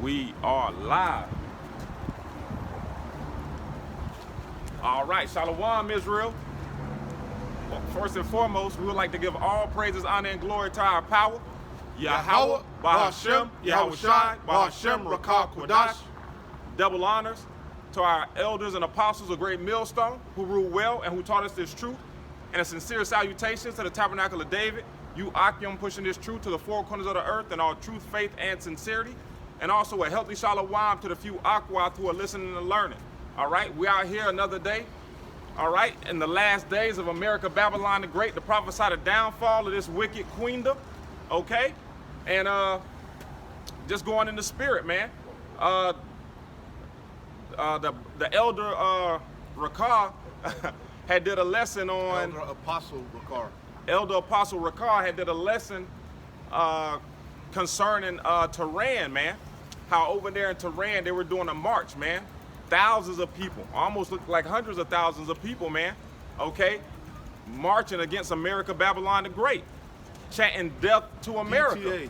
We are live. All right, Shalom, Israel. Well, first and foremost, we would like to give all praises, honor, and glory to our power, Yahweh, Bahashem, Yahweh Shai, Bahashem, Rakah, Kodash. Double honors to our elders and apostles of Great Millstone, who rule well and who taught us this truth. And a sincere salutation to the Tabernacle of David, you Akim, pushing this truth to the four corners of the earth in all truth, faith, and sincerity. And also a healthy shalom to the few Akwat who are listening and learning. All right, we are here another day. All right, in the last days of America, Babylon the Great, to prophesy the downfall of this wicked queendom. Okay, and just going in the spirit, man. The elder Rakah had did a lesson on Elder Apostle Rakah had did a lesson concerning Tehran, man. How over there in Tehran they were doing a march, man. Thousands of people, almost looked like hundreds of thousands of people, man. Okay, marching against America, Babylon the Great, chanting death to America.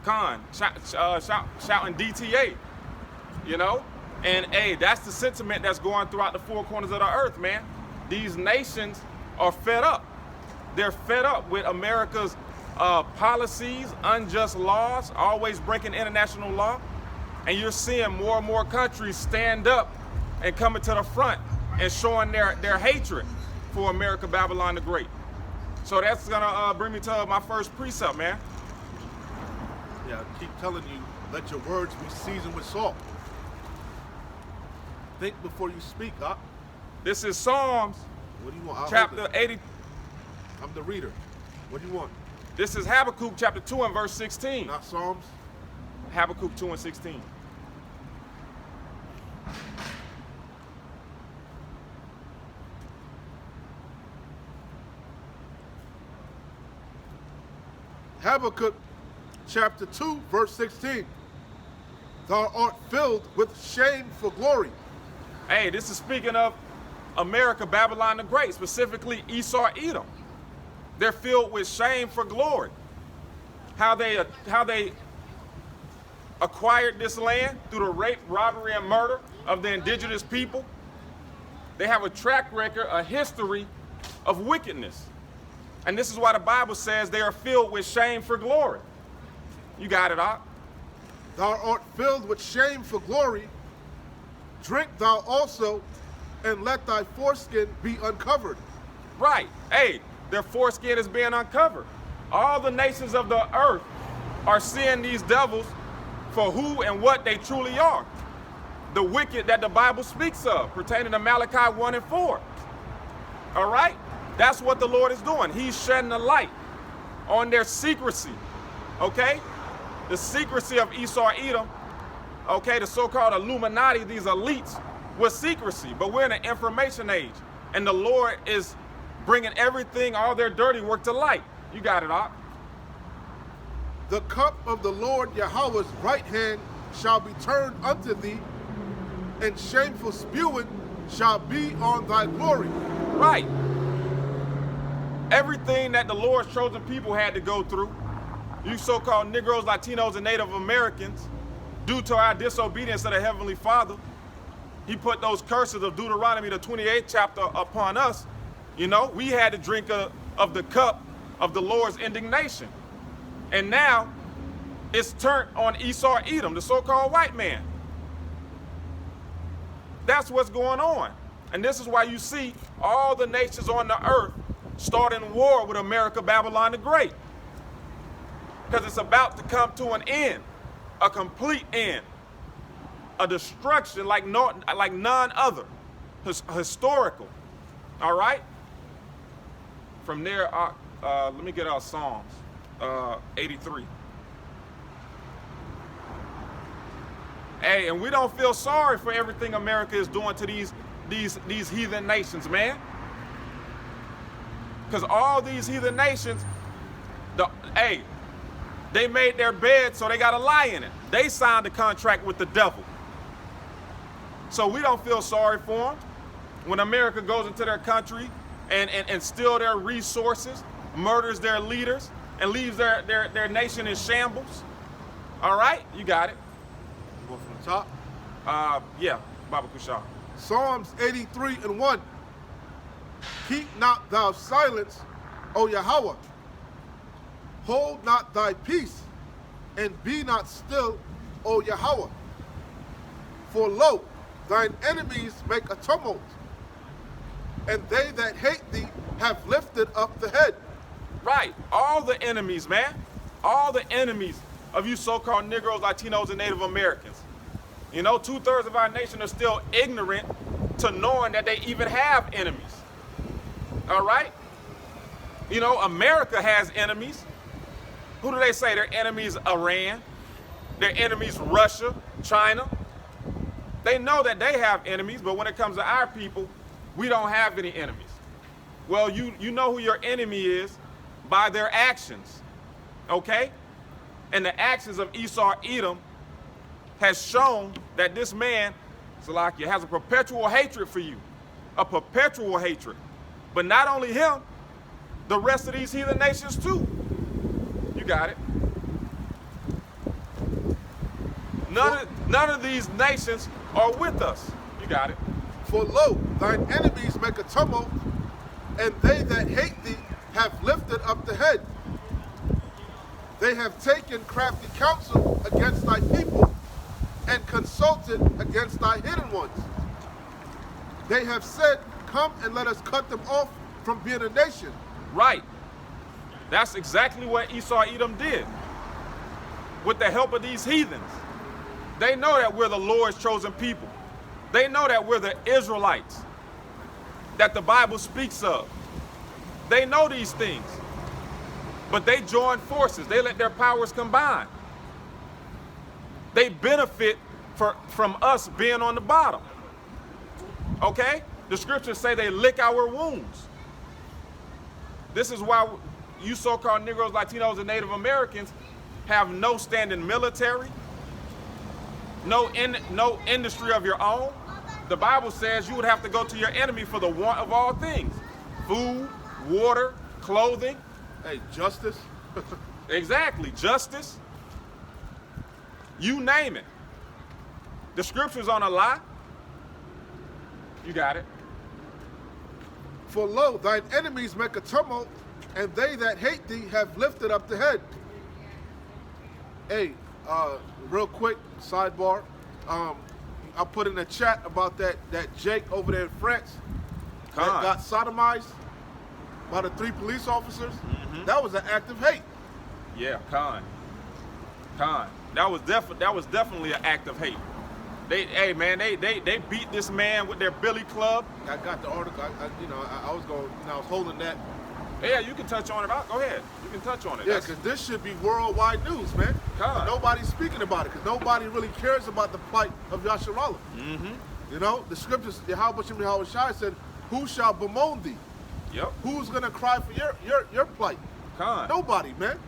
DTA. Shouting DTA, you know. And hey, that's the sentiment that's going throughout the four corners of the earth, man. These nations are fed up. They're fed up with America's policies, unjust laws, always breaking international law. And you're seeing more and more countries stand up and coming to the front and showing their hatred for America, Babylon the Great. So that's gonna bring me to my first precept, man. Yeah, I keep telling you, let your words be seasoned with salt. Think before you speak, huh? This is Psalms, What do you want? chapter 80. I'm the reader. What do you want? This is Habakkuk chapter 2 and verse 16. Not Psalms? Habakkuk 2 and 16. Habakkuk chapter 2, verse 16. Thou art filled with shame for glory. Hey, this is speaking of America, Babylon the Great, specifically Esau, Edom. They're filled with shame for glory. How they acquired this land through the rape, robbery, and murder of the indigenous people. They have a track record, a history of wickedness. And this is why the Bible says they are filled with shame for glory. You got it, Ak. Thou art filled with shame for glory. Drink thou also, and let thy foreskin be uncovered. Right. Hey, their foreskin is being uncovered. All the nations of the earth are seeing these devils for who and what they truly are. The wicked that the Bible speaks of, pertaining to Malachi 1 and 4. All right? That's what the Lord is doing. He's shedding a light on their secrecy. Okay? The secrecy of Esau, Edom. Okay? The so-called Illuminati, these elites, with secrecy. But we're in an information age. And the Lord is bringing everything, all their dirty work to light. You got it, Ak. The cup of the Lord Yahweh's right hand shall be turned unto thee, and shameful spewing shall be on thy glory. Right. Everything that the Lord's chosen people had to go through, you so-called Negroes, Latinos, and Native Americans, due to our disobedience to the Heavenly Father, He put those curses of Deuteronomy, the 28th chapter, upon us. You know, we had to drink of the cup of the Lord's indignation. And now, it's turned on Esau, Edom, the so-called white man. That's what's going on. And this is why you see all the nations on the earth starting war with America, Babylon the Great. Because it's about to come to an end, a complete end, a destruction like none other, historical. All right? From there, let me get our Psalms, 83. Hey, and we don't feel sorry for everything America is doing to these heathen nations, man. Because all these heathen nations, they made their bed, so they got to lie in it. They signed a contract with the devil. So we don't feel sorry for them. When America goes into their country and steal their resources, murders their leaders, and leaves their nation in shambles, All right, you got it. Go from the top. Yeah, Baba Kushal. Psalms 83:1. Keep not thou silence, O Yahweh. Hold not thy peace, and be not still, O Yahweh. For lo, thine enemies make a tumult, and they that hate thee have lifted up the head. Right, all the enemies, man. All the enemies of you so-called Negroes, Latinos, and Native Americans. You know, 2/3 of our nation are still ignorant to knowing that they even have enemies. All right? You know, America has enemies. Who do they say? Their enemies Iran. Their enemies Russia, China. They know that they have enemies, but when it comes to our people, we don't have any enemies. Well, you know who your enemy is by their actions, okay? And the actions of Esau Edom has shown that this man, Salakia, has a perpetual hatred for you. A perpetual hatred. But not only him, the rest of these heathen nations too. You got it. None of these nations are with us. You got it. For lo, thine enemies make a tumult, and they that hate thee have lifted up the head. They have taken crafty counsel against thy people, and consulted against thy hidden ones. They have said, come and let us cut them off from being a nation. Right. That's exactly what Esau Edom did. With the help of these heathens. They know that we're the Lord's chosen people. They know that we're the Israelites that the Bible speaks of. They know these things. But they join forces. They let their powers combine. They benefit from us being on the bottom. Okay? The scriptures say they lick our wounds. This is why you so-called Negroes, Latinos, and Native Americans have no standing military, no industry of your own. The Bible says you would have to go to your enemy for the want of all things. Food, water, clothing. Hey, justice. Exactly, justice. You name it. The scriptures on a lie. You got it. For lo, thine enemies make a tumult, and they that hate thee have lifted up the head. Hey, real quick, sidebar. I put in the chat about that Jake over there in France that got sodomized by the 3 police officers. Mm-hmm. That was an act of hate. Yeah, Khan. That was definitely an act of hate. They beat this man with their billy club. I got the article. I was holding that. Yeah, you can touch on it. Go ahead. You can touch on it. Yeah, because this should be worldwide news, man. Nobody's speaking about it because nobody really cares about the plight of Yasharallah. Mm-hmm. You know, the scriptures, Yahweh Shem Yahweh Shai said, who shall bemoan thee? Yep. Who's going to cry for your plight? Nobody, man.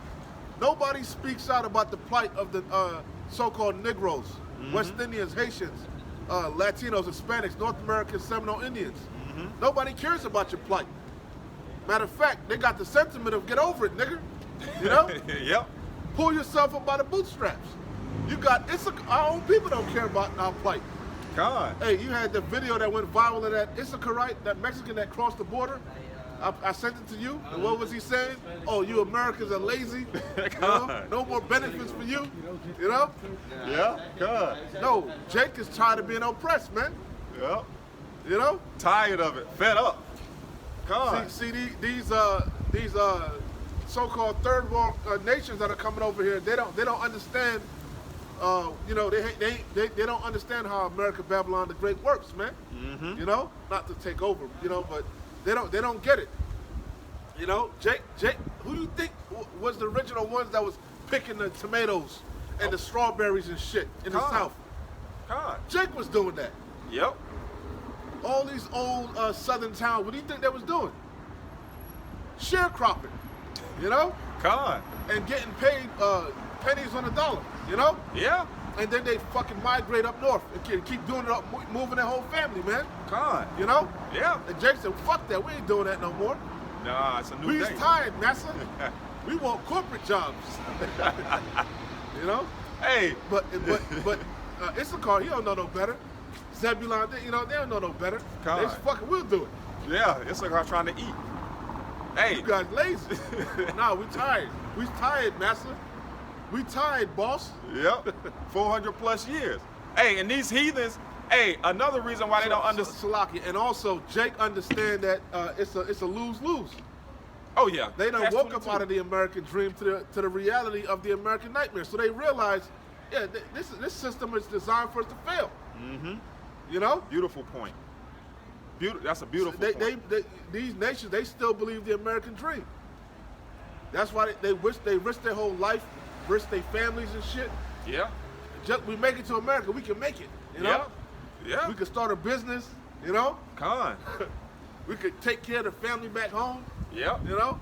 Nobody speaks out about the plight of the so-called Negroes, mm-hmm. West Indians, Haitians, Latinos, Hispanics, North Americans, Seminole Indians. Mm-hmm. Nobody cares about your plight. Matter of fact, they got the sentiment of get over it, nigga. You know? Yep. Pull yourself up by the bootstraps. You got, our own people don't care about our plight. Hey, you had the video that went viral of that Issacharite, that Mexican that crossed the border. I sent it to you. And what was he saying? Oh, you Americans are lazy. You know? No more benefits for you. You know? Yeah, God. No, Jake is tired of being oppressed, man. Yep. You know? Tired of it. Fed up. God. See these so-called third world nations that are coming over here. They don't understand. You know, they don't understand how America Babylon the Great works, man. Mm-hmm. You know, not to take over. You know, but they don't get it. You know, Jake, who do you think was the original ones that was picking the tomatoes and the strawberries and shit in the South? Jake was doing that. Yep. All these old southern towns, what do you think they was doing? Sharecropping, you know? And getting paid pennies on the dollar, you know? Yeah. And then they fucking migrate up north and keep doing it up, moving their whole family, man. You know? Yeah. And Jake said, fuck that, we ain't doing that no more. Nah, it's a new day. We's tired, massa. We want corporate jobs. You know? Hey. But Issachar, he don't know no better. Zebulon, they don't know no better. They just fucking will do it. Yeah, Issachar trying to eat. Hey. You guys lazy. Nah, we tired. We tired, master. We tired, boss. Yep. 400 plus years. Hey, and these heathens, hey, another reason why they don't understand. Salaki. And also, Jake understand that it's a lose-lose. Oh, yeah. They done woke up out of the American dream to the reality of the American nightmare. So they realize, yeah, this system is designed for us to fail. Mm-hmm. You know? Beautiful point. That's a beautiful point. These nations, they still believe the American dream. That's why they risk their whole life, risk their families and shit. Yeah. We make it to America, we can make it. You know? Yeah. We could start a business, you know? Con. We could take care of the family back home. Yep. You know?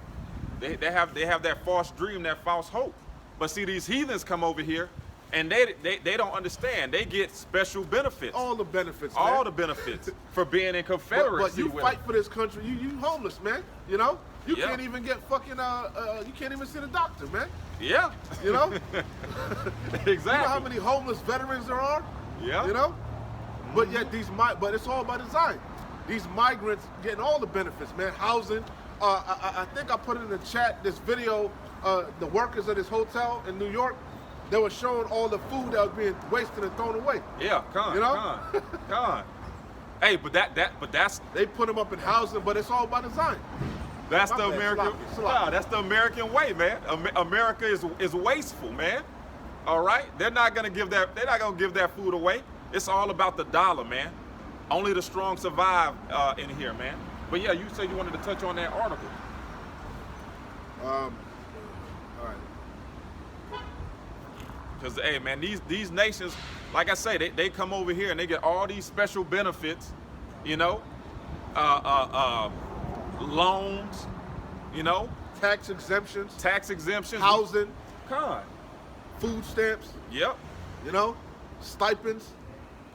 They have that false dream, that false hope. But see, these heathens come over here and they don't understand. They get special benefits. All the benefits, man. All the benefits for being in Confederacy. But you fight for this country, you homeless, man. You know? You Yeah. can't even get fucking you can't even see the doctor, man. Yeah. You know? Exactly. You know how many homeless veterans there are? Yeah. You know? But yet but it's all by design. These migrants getting all the benefits, man. Housing. I think I put it in the chat, this video, the workers at this hotel in New York, they were showing all the food that was being wasted and thrown away. Yeah, con. You know? Con. Hey, but that's They put them up in housing, but it's all by design. that's My the bad, American. sloppy. Nah, that's the American way, man. America is wasteful, man. All right, they're not gonna give that food away. It's all about the dollar, man. Only the strong survive in here, man. But yeah, you said you wanted to touch on that article. All right. Because, hey, man, these nations, like I say, they come over here and they get all these special benefits, you know, loans, you know. Tax exemptions. Housing. Con. Food stamps. Yep. You know, stipends.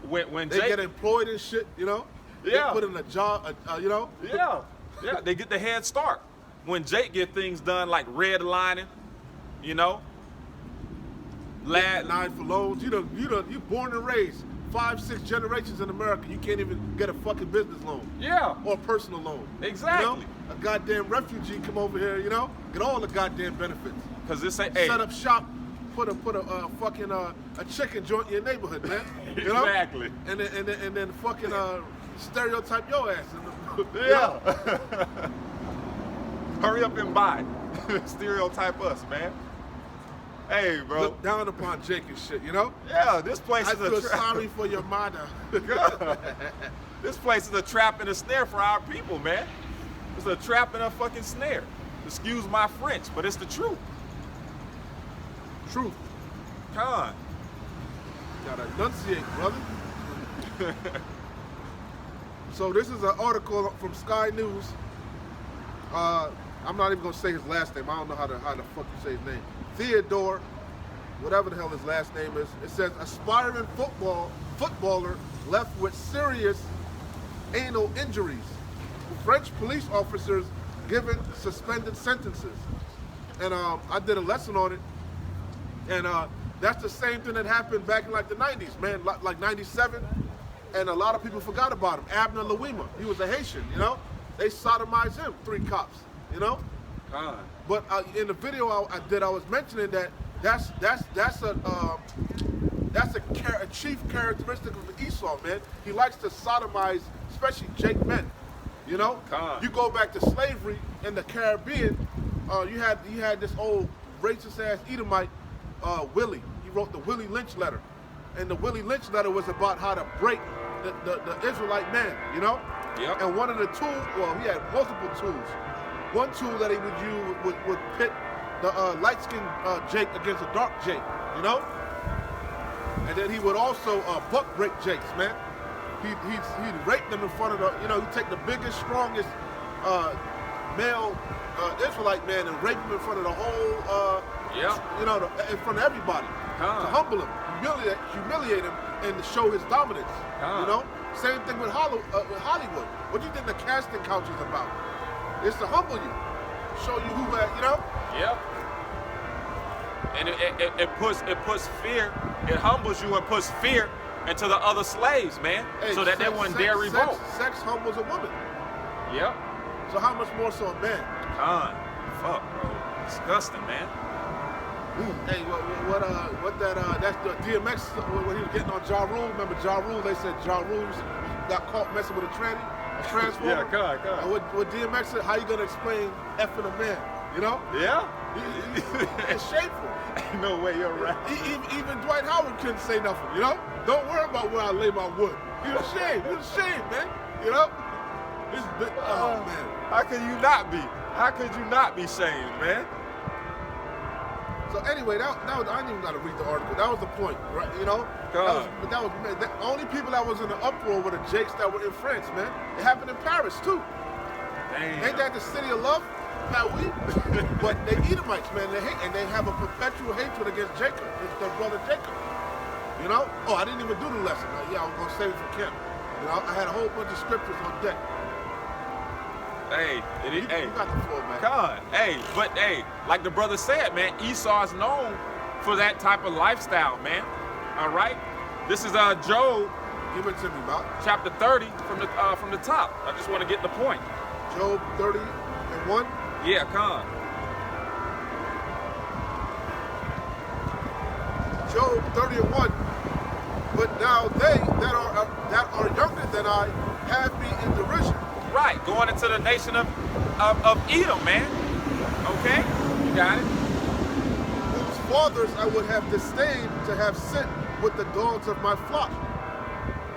When They get employed and shit, you know. Yeah. They put in a job, you know. Yeah. Yeah, they get the head start. When Jake get things done like redlining, you know. 9 for loans. You born and raised 5-6 generations in America. You can't even get a fucking business loan. Yeah. Or a personal loan. Exactly. You know? A goddamn refugee come over here, you know, get all the goddamn benefits. Because this ain't, hey. Set up shop, put a fucking a chicken joint in your neighborhood, man. You know? Exactly. And then fucking stereotype your ass. Yeah. Hurry up and buy. Stereotype us, man. Hey, bro. Look down upon Jake and shit, you know? Yeah, this place I is feel a trap. sorry for your mother. This place is a trap and a snare for our people, man. It's a trap and a fucking snare. Excuse my French, but it's the truth. Truth. Con. Gotta enunciate, brother. So this is an article from Sky News. I'm not even gonna say his last name. I don't know how the fuck you say his name. Theodore, whatever the hell his last name is. It says aspiring footballer left with serious anal injuries. French police officers given suspended sentences. And I did a lesson on it. And that's the same thing that happened back in like the 90s, man, like 97. And a lot of people forgot about him. Abner Louima, he was a Haitian, you know? They sodomized him, 3 cops, you know? Con. But in the video I was mentioning that that's a chief characteristic of Esau, man. He likes to sodomize, especially Jake men. You know, Con. You go back to slavery in the Caribbean. You had this old racist ass Edomite, Willie. He wrote the Willie Lynch letter, and the Willie Lynch letter was about how to break the Israelite man. You know. Yep. And one of the tools, well, he had multiple tools. One tool that he would use would pit the light-skinned Jake against a dark Jake, you know? And then he would also buck break Jakes, man. He'd rape them in front of he'd take the biggest, strongest male Israelite man and rape him in front of the whole, in front of everybody. To humble him, humiliate him, and to show his dominance, you know? Same thing with Hollywood. What do you think the casting couch is about? It's to humble you, show you who, you know? Yep. And it puts fear, it humbles you and puts fear into the other slaves, man, Hey, so that they wouldn't dare revolt. Sex humbles a woman. Yep. So how much more so a man? Fuck, bro. Disgusting, man. Hey, that's the DMX when he was getting on Ja Rule. Remember Ja Rule? They said Ja Rule got caught messing with a transformer. Yeah, God. And what DMX said, how you gonna explain effing a man? You know? Yeah? It's shameful. Ain't no way you're right. Even Dwight Howard couldn't say nothing, you know? Don't worry about where I lay my wood. You're ashamed, man. You know? Oh, man. How could you not be? How could you not be shamed, man? So anyway, that was, I didn't even got to read the article. That was the point, right? You know? The only people that was in the uproar were the Jakes that were in France, man. It happened in Paris, too. Damn. Ain't that the city of love? Paris. But they Edomites, man. They hate, and they have a perpetual hatred against Jacob, their brother Jacob. You know? Oh, I didn't even do the lesson. Yeah, I was going to save it for camp. You know, I had a whole bunch of scriptures on deck. Hey, You got the floor, man. God, hey, like the brother said, man, Esau is known for that type of lifestyle, man. All right, this is Job. Give it to me, Bob. Chapter 30 from the top. I just want to get the point. Job 30:1. Yeah, Khan. Job 30:1. But now they that are younger than I have me in derision. Right, going into the nation of Edom, man. Okay, you got it. Whose fathers I would have disdained to have sent with the dogs of my flock.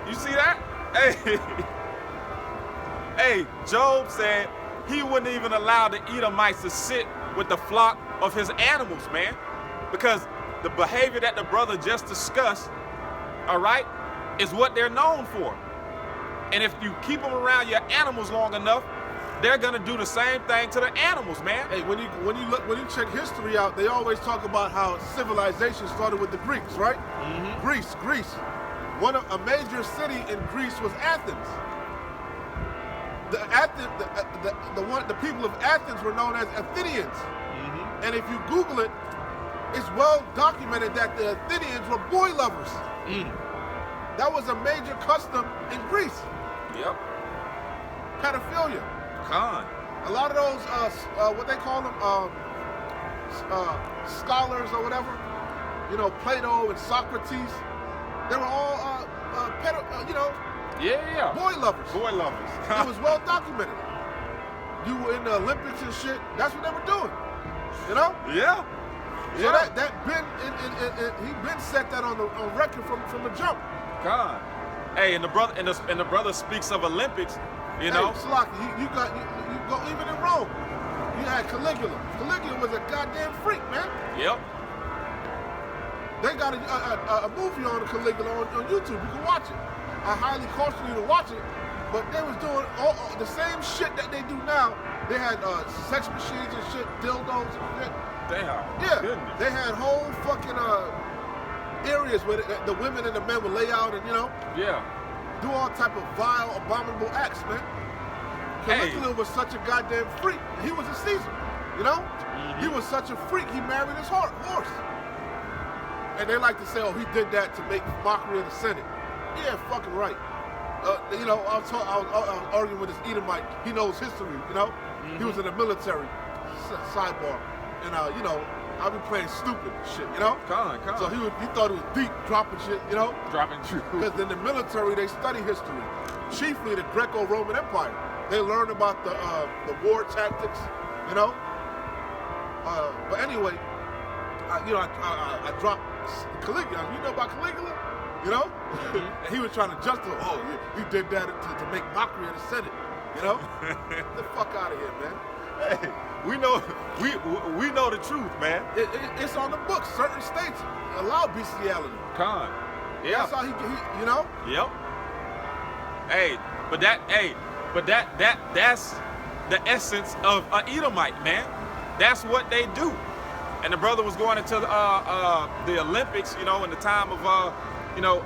You see that? Hey, Job said he wouldn't even allow the Edomites to sit with the flock of his animals, man, because the behavior that the brother just discussed, all right, is what they're known for. And if you keep them around your animals long enough, they're gonna do the same thing to the animals, man. Hey, when you check history out, they always talk about how civilization started with the Greeks, right? Mm-hmm. Greece. A major city in Greece was Athens. The people of Athens were known as Athenians. Mm-hmm. And if you Google it, it's well documented that the Athenians were boy lovers. That was a major custom in Greece. Yep. Pedophilia. Khan. A lot of those, what they call them, scholars or whatever, you know, Plato and Socrates, they were all, Yeah. boy lovers. Boy lovers. It was well documented. You were in the Olympics and shit. That's what they were doing. You know? Yeah. So that he been set that on record from the jump. God. Hey, and the brother speaks of Olympics, you know. Hey, Slaki, you go even in Rome. You had Caligula. Caligula was a goddamn freak, man. Yep. They got a movie on Caligula on YouTube. You can watch it. I highly caution you to watch it. But they was doing all the same shit that they do now. They had sex machines and shit, dildos and shit. Damn. Yeah. Goodness. They had whole fucking areas where the women and the men would lay out and, you know, Yeah. do all type of vile, abominable acts, man. Caligula was such a goddamn freak. He was a Caesar, you know? Mm-hmm. He was such a freak, he married his horse. And they like to say, oh, he did that to make mockery of the Senate. Yeah, fucking right. You know, I was arguing with this Edomite. He knows history, you know? Mm-hmm. He was in the military, sidebar. And, you know, I be playing stupid shit, you know? Con. So he thought it was deep, dropping shit, you know? Dropping truth. Because in the military, they study history, chiefly the Greco-Roman Empire. They learn about the war tactics, you know? But anyway, I dropped Caligula. You know about Caligula? You know? Mm-hmm. And he was trying to justify, oh, you did that to make mockery of the Senate, you know? Get the fuck out of here, man. Hey, we know the truth, man. It's on the books. Certain states allow bestiality. Con. Yeah. That's how he you know? Yep. That's the essence of an Edomite, man. That's what they do. And the brother was going into the Olympics, you know, in the time of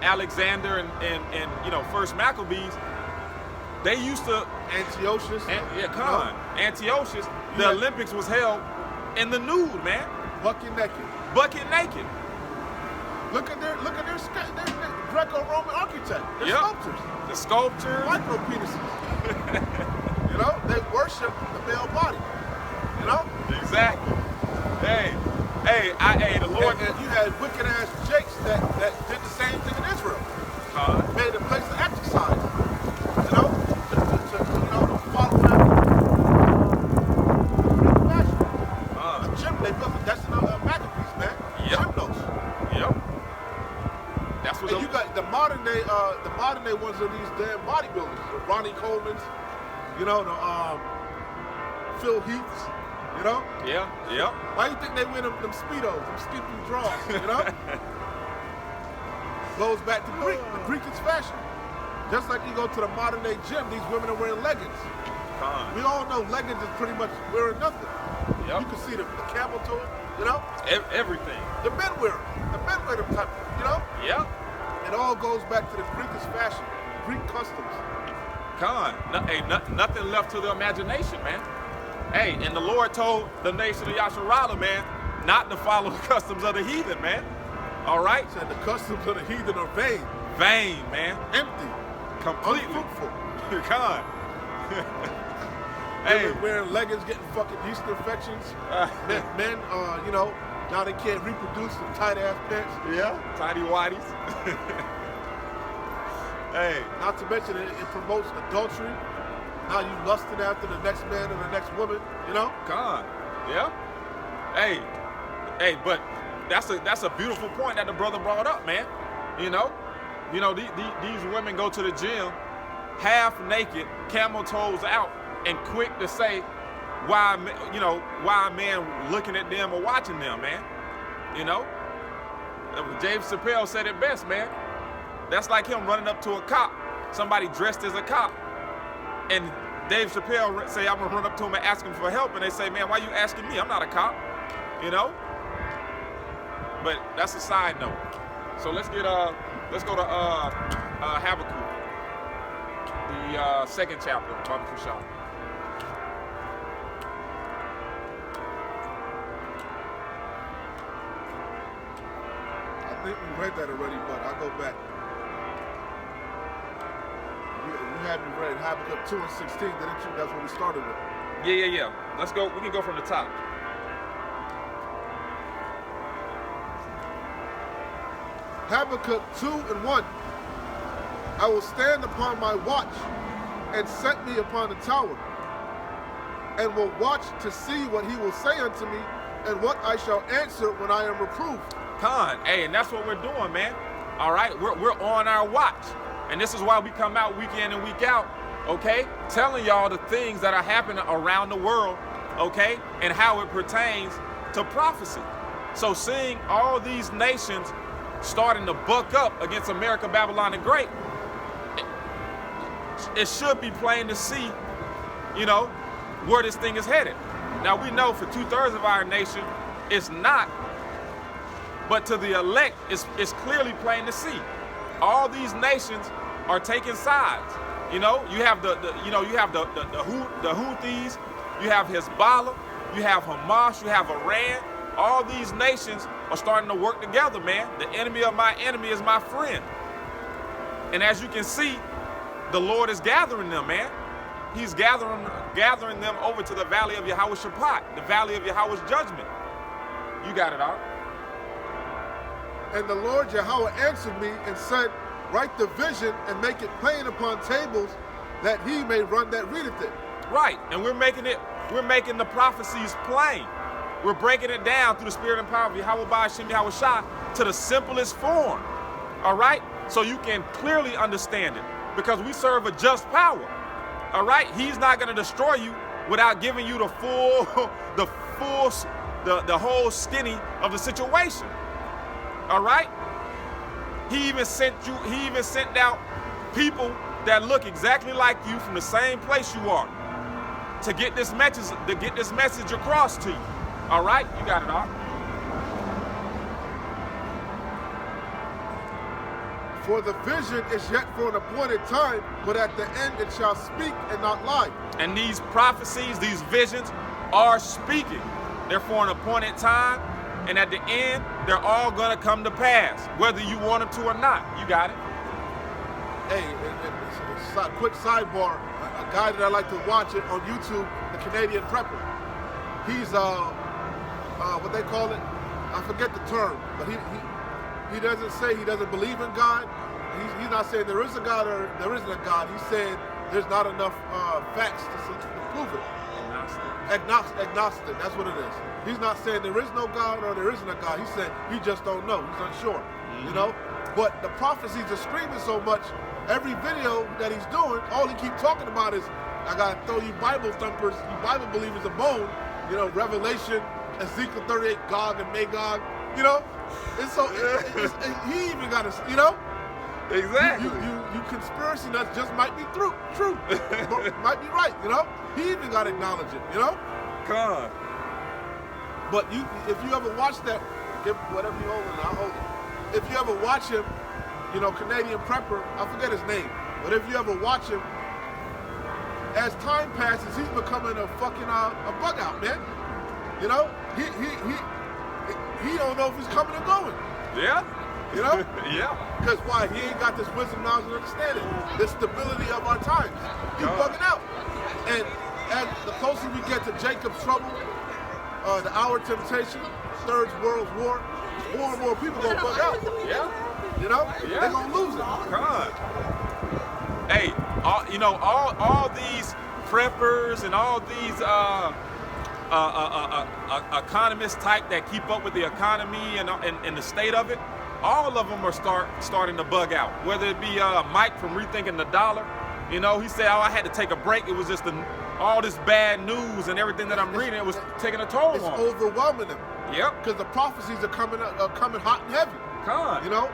Alexander and First Maccabees. They used to Antiochus. Antiochus. The Olympics was held in the nude, man. Bucket naked. bucket naked. Look at their Greco-Roman architect. They're sculptors. The sculptures. Micro penises. You know, they worship the male body. You know? Exactly. Hey, the Lord. And you had wicked ass jakes that did the same thing in Israel. Made a place to exercise. You know? To follow that fashion. A gym, they built that's another masterpiece, man. Gymnos. Yep. That's what. And you got the modern day ones are these damn bodybuilders. The Ronnie Coleman's, you know, the Phil Heaths. You know? Yeah. Why you think they wear them Speedos, them skimpy drawers, you know? Goes back to Greek. The Greek is fashion. Just like you go to the modern day gym, these women are wearing leggings. We all know leggings is pretty much wearing nothing. Yep. You can see the camel toe, you know? Everything. The men wear them. The men wear them type, you know? Yeah. It all goes back to the Greekish fashion, Greek customs. Nothing left to the imagination, man. Hey, and the Lord told the nation of Yasharala, man, not to follow the customs of the heathen, man. All right? Said the customs of the heathen are vain. Vain, man. Empty. Completely. Unfruitful. Hey. Women wearing leggings, getting fucking yeast infections. Men, you know, now they can't reproduce in tight ass pants. Yeah. Tidy whities. Hey. Not to mention it promotes adultery. Now you lusting after the next man and the next woman, you know? Yeah. Hey, but that's a beautiful point that the brother brought up, man. You know, these women go to the gym half naked, camel toes out, and quick to say why a man looking at them or watching them, man. You know, James Chappelle said it best, man. That's like him running up to a cop, somebody dressed as a cop. And Dave Chappelle say, I'm gonna run up to him and ask him for help, and they say, man, why you asking me? I'm not a cop, you know? But that's a side note. So let's go to Habakkuk, the second chapter of Baba Kushal. I think we read that already, but I'll go back. You had me read Habakkuk 2 and 16, didn't you? That's what we started with. Yeah. Let's go. We can go from the top. Habakkuk 2 and 1. I will stand upon my watch and set me upon the tower, and will watch to see what he will say unto me, and what I shall answer when I am reproved. Hey, and that's what we're doing, man. All right, we're on our watch. And this is why we come out week in and week out, okay? Telling y'all the things that are happening around the world, okay? And how it pertains to prophecy. So seeing all these nations starting to buck up against America, Babylon the Great, it should be plain to see, you know, where this thing is headed. Now we know for 2/3 of our nation, it's not, but to the elect, it's clearly plain to see. All these nations are taking sides. You know, you have the Houthis, you have Hezbollah, you have Hamas, you have Iran. All these nations are starting to work together, man. The enemy of my enemy is my friend. And as you can see, the Lord is gathering them, man. He's gathering them over to the valley of Yahweh Shabbat, the valley of Yahweh's judgment. You got it out. And the Lord Yahweh answered me and said, write the vision and make it plain upon tables, that he may run that readeth it. Right, and we're making the prophecies plain. We're breaking it down through the spirit and power of Yahweh Ba'ashem Yahweh Shah to the simplest form. All right, so you can clearly understand it, because we serve a just power. All right, he's not going to destroy you without giving you the whole skinny of the situation. All right? He even sent out people that look exactly like you from the same place you are to get this message across to you. All right? You got it all. For the vision is yet for an appointed time, but at the end it shall speak and not lie. And these prophecies, these visions are speaking. They're for an appointed time, And at the end, they're all going to come to pass, whether you want them to or not. You got it? Hey, quick sidebar. A guy that I like to watch it on YouTube, the Canadian Prepper. He's what they call it? I forget the term, but he doesn't say he doesn't believe in God. He's not saying there is a God or there isn't a God. He's saying there's not enough facts to prove it. Agnostic. That's what it is. He's not saying there is no God or there isn't a God. He's saying he just don't know. He's unsure. You know. But the prophecies are screaming so much. Every video that he's doing, all he keep talking about is, I gotta throw you Bible thumpers, you Bible believers a bone. You know, Revelation, Ezekiel 38, Gog and Magog. You know, and so he even got to, you know. Exactly. You conspiracy nuts just might be true, might be right. You know, he even got to acknowledge it. You know. Come. But if you ever watch that, give whatever you hold, I'll hold it. If you ever watch him, you know, Canadian Prepper, I forget his name, but if you ever watch him, as time passes, he's becoming a fucking a bug out, man. You know, he don't know if he's coming or going. Yeah. You know? Yeah. Because why? He ain't got this wisdom, knowledge, and understanding. The stability of our times. He's bugging out. And as the closer we get to Jacob's trouble, the hour of temptation, Third World War, more and more people gonna bug out. Yeah. You know? Yeah. They're gonna lose it. God. Hey, all these preppers and all these economist type that keep up with the economy and the state of it, all of them are starting to bug out. Whether it be Mike from Rethinking the Dollar, you know, he said, I had to take a break. It was just all this bad news and everything that I'm reading, it was taking a toll on him. It's overwhelming them. Yep. Because the prophecies are coming hot and heavy. God. You know?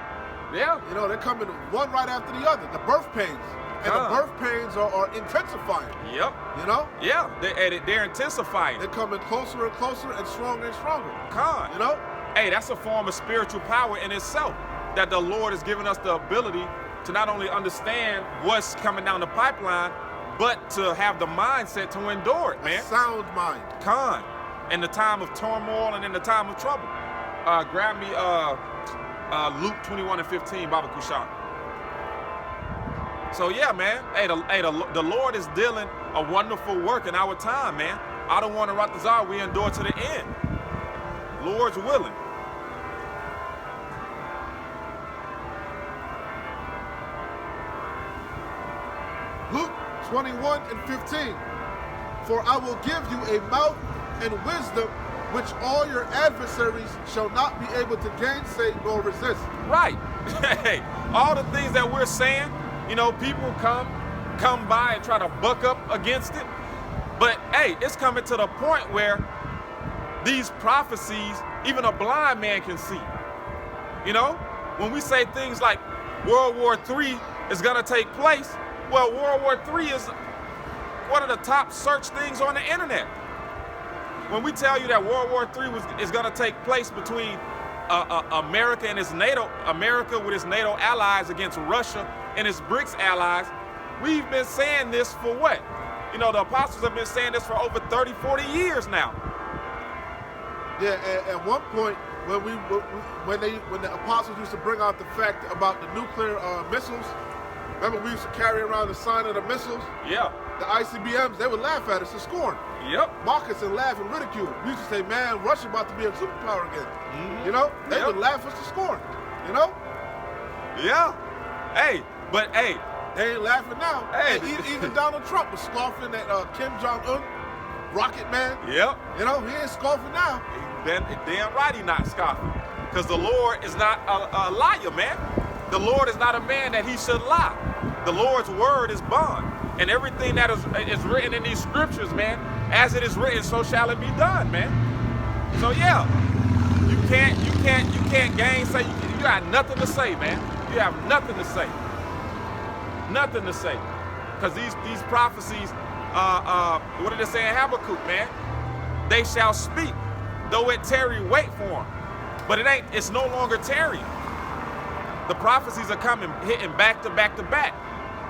Yeah. You know, they're coming one right after the other. The birth pains. And the birth pains are intensifying. Yep. You know? Yeah. They're intensifying. They're coming closer and closer and stronger and stronger. God. You know? Hey, that's a form of spiritual power in itself. That the Lord has given us the ability to not only understand what's coming down the pipeline, but to have the mindset to endure it, man. A sound mind. Con. In the time of turmoil and in the time of trouble. Grab me Luke 21:15, Baba Kushan. So yeah, man. Hey, the Lord is dealing a wonderful work in our time, man. I don't want to Ratazar, we endure to the end. Lord's willing. Luke 21:15. For I will give you a mouth and wisdom which all your adversaries shall not be able to gainsay nor resist. Right. Hey, all the things that we're saying, you know, people come by and try to buck up against it. But hey, it's coming to the point where these prophecies, even a blind man can see. You know, when we say things like World War III is gonna take place, well, World War III is one of the top search things on the internet. When we tell you that World War III is gonna take place between America and America with its NATO allies against Russia and its BRICS allies, we've been saying this for what? You know, the apostles have been saying this for over 30, 40 years now. Yeah, at one point, when the apostles used to bring out the fact about the nuclear missiles, remember we used to carry around the sign of the missiles? Yeah. The ICBMs, they would laugh at us and scorn. Yep. Mock us and laugh and ridicule. We used to say, man, Russia about to be a superpower again. You know? They would laugh us to scorn. You know? Yeah. Hey, but hey. They ain't laughing now. Hey. Even Donald Trump was scoffing at Kim Jong-un, Rocket Man. Yep. You know, he ain't scoffing now. Damn right he not scoffing. Because the Lord is not a liar, man. The Lord is not a man that he should lie. The Lord's word is bond. And everything that is written in these scriptures, man, as it is written, so shall it be done, man. So yeah, you can't gainsay. You got nothing to say, man. You have nothing to say. Nothing to say. Because these prophecies, what did it say in Habakkuk, man? They shall speak, though it tarry, wait for them. But it's no longer tarrying. The prophecies are coming, hitting back to back to back,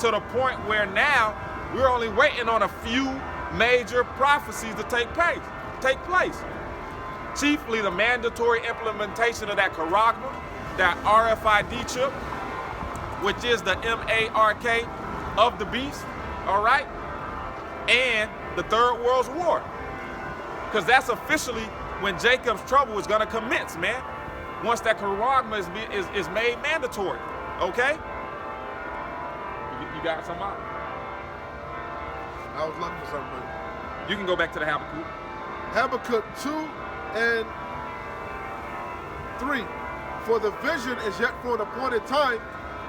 to the point where now we're only waiting on a few major prophecies to take place. chiefly the mandatory implementation of that charagma, that RFID chip, which is the MARK of the beast, all right? And the Third World War. Because that's officially when Jacob's trouble is going to commence, man. Once that charagma is made mandatory, okay? You got something out? I was looking for something. You can go back to the Habakkuk. Habakkuk 2 and 3. For the vision is yet for an appointed time,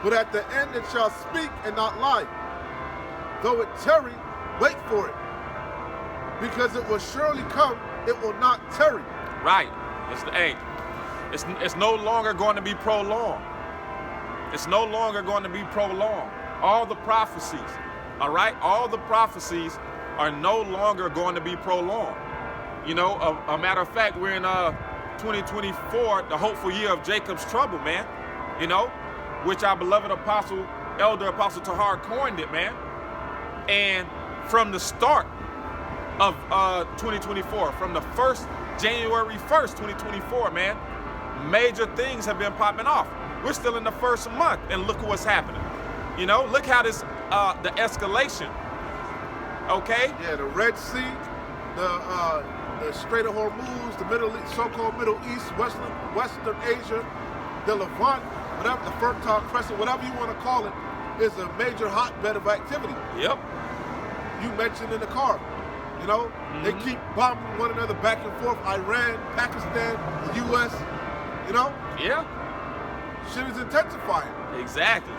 but at the end it shall speak and not lie. Though it tarry, wait for it. Because it will surely come, it will not tarry. Right. It's no longer going to be prolonged. It's no longer going to be prolonged. All the prophecies, all right? All the prophecies are no longer going to be prolonged. You know, a matter of fact, we're in 2024, the hopeful year of Jacob's trouble, man. You know, which our beloved apostle, Elder Apostle Tahar coined it, man. And from the start of 2024, from the January 1st, 2024, man, major things have been popping off. We're still in the first month, and look at what's happening. You know, look how this, the escalation, okay? Yeah, the Red Sea, the Strait of Hormuz, the Middle East, so-called Middle East, Western Asia, the Levant, whatever, the Fertile Crescent, whatever you want to call it, is a major hotbed of activity. Yep. You mentioned in the car, you know, they keep bombing one another back and forth, Iran, Pakistan, the U.S., you know? Yeah. Shit is intensifying. Exactly.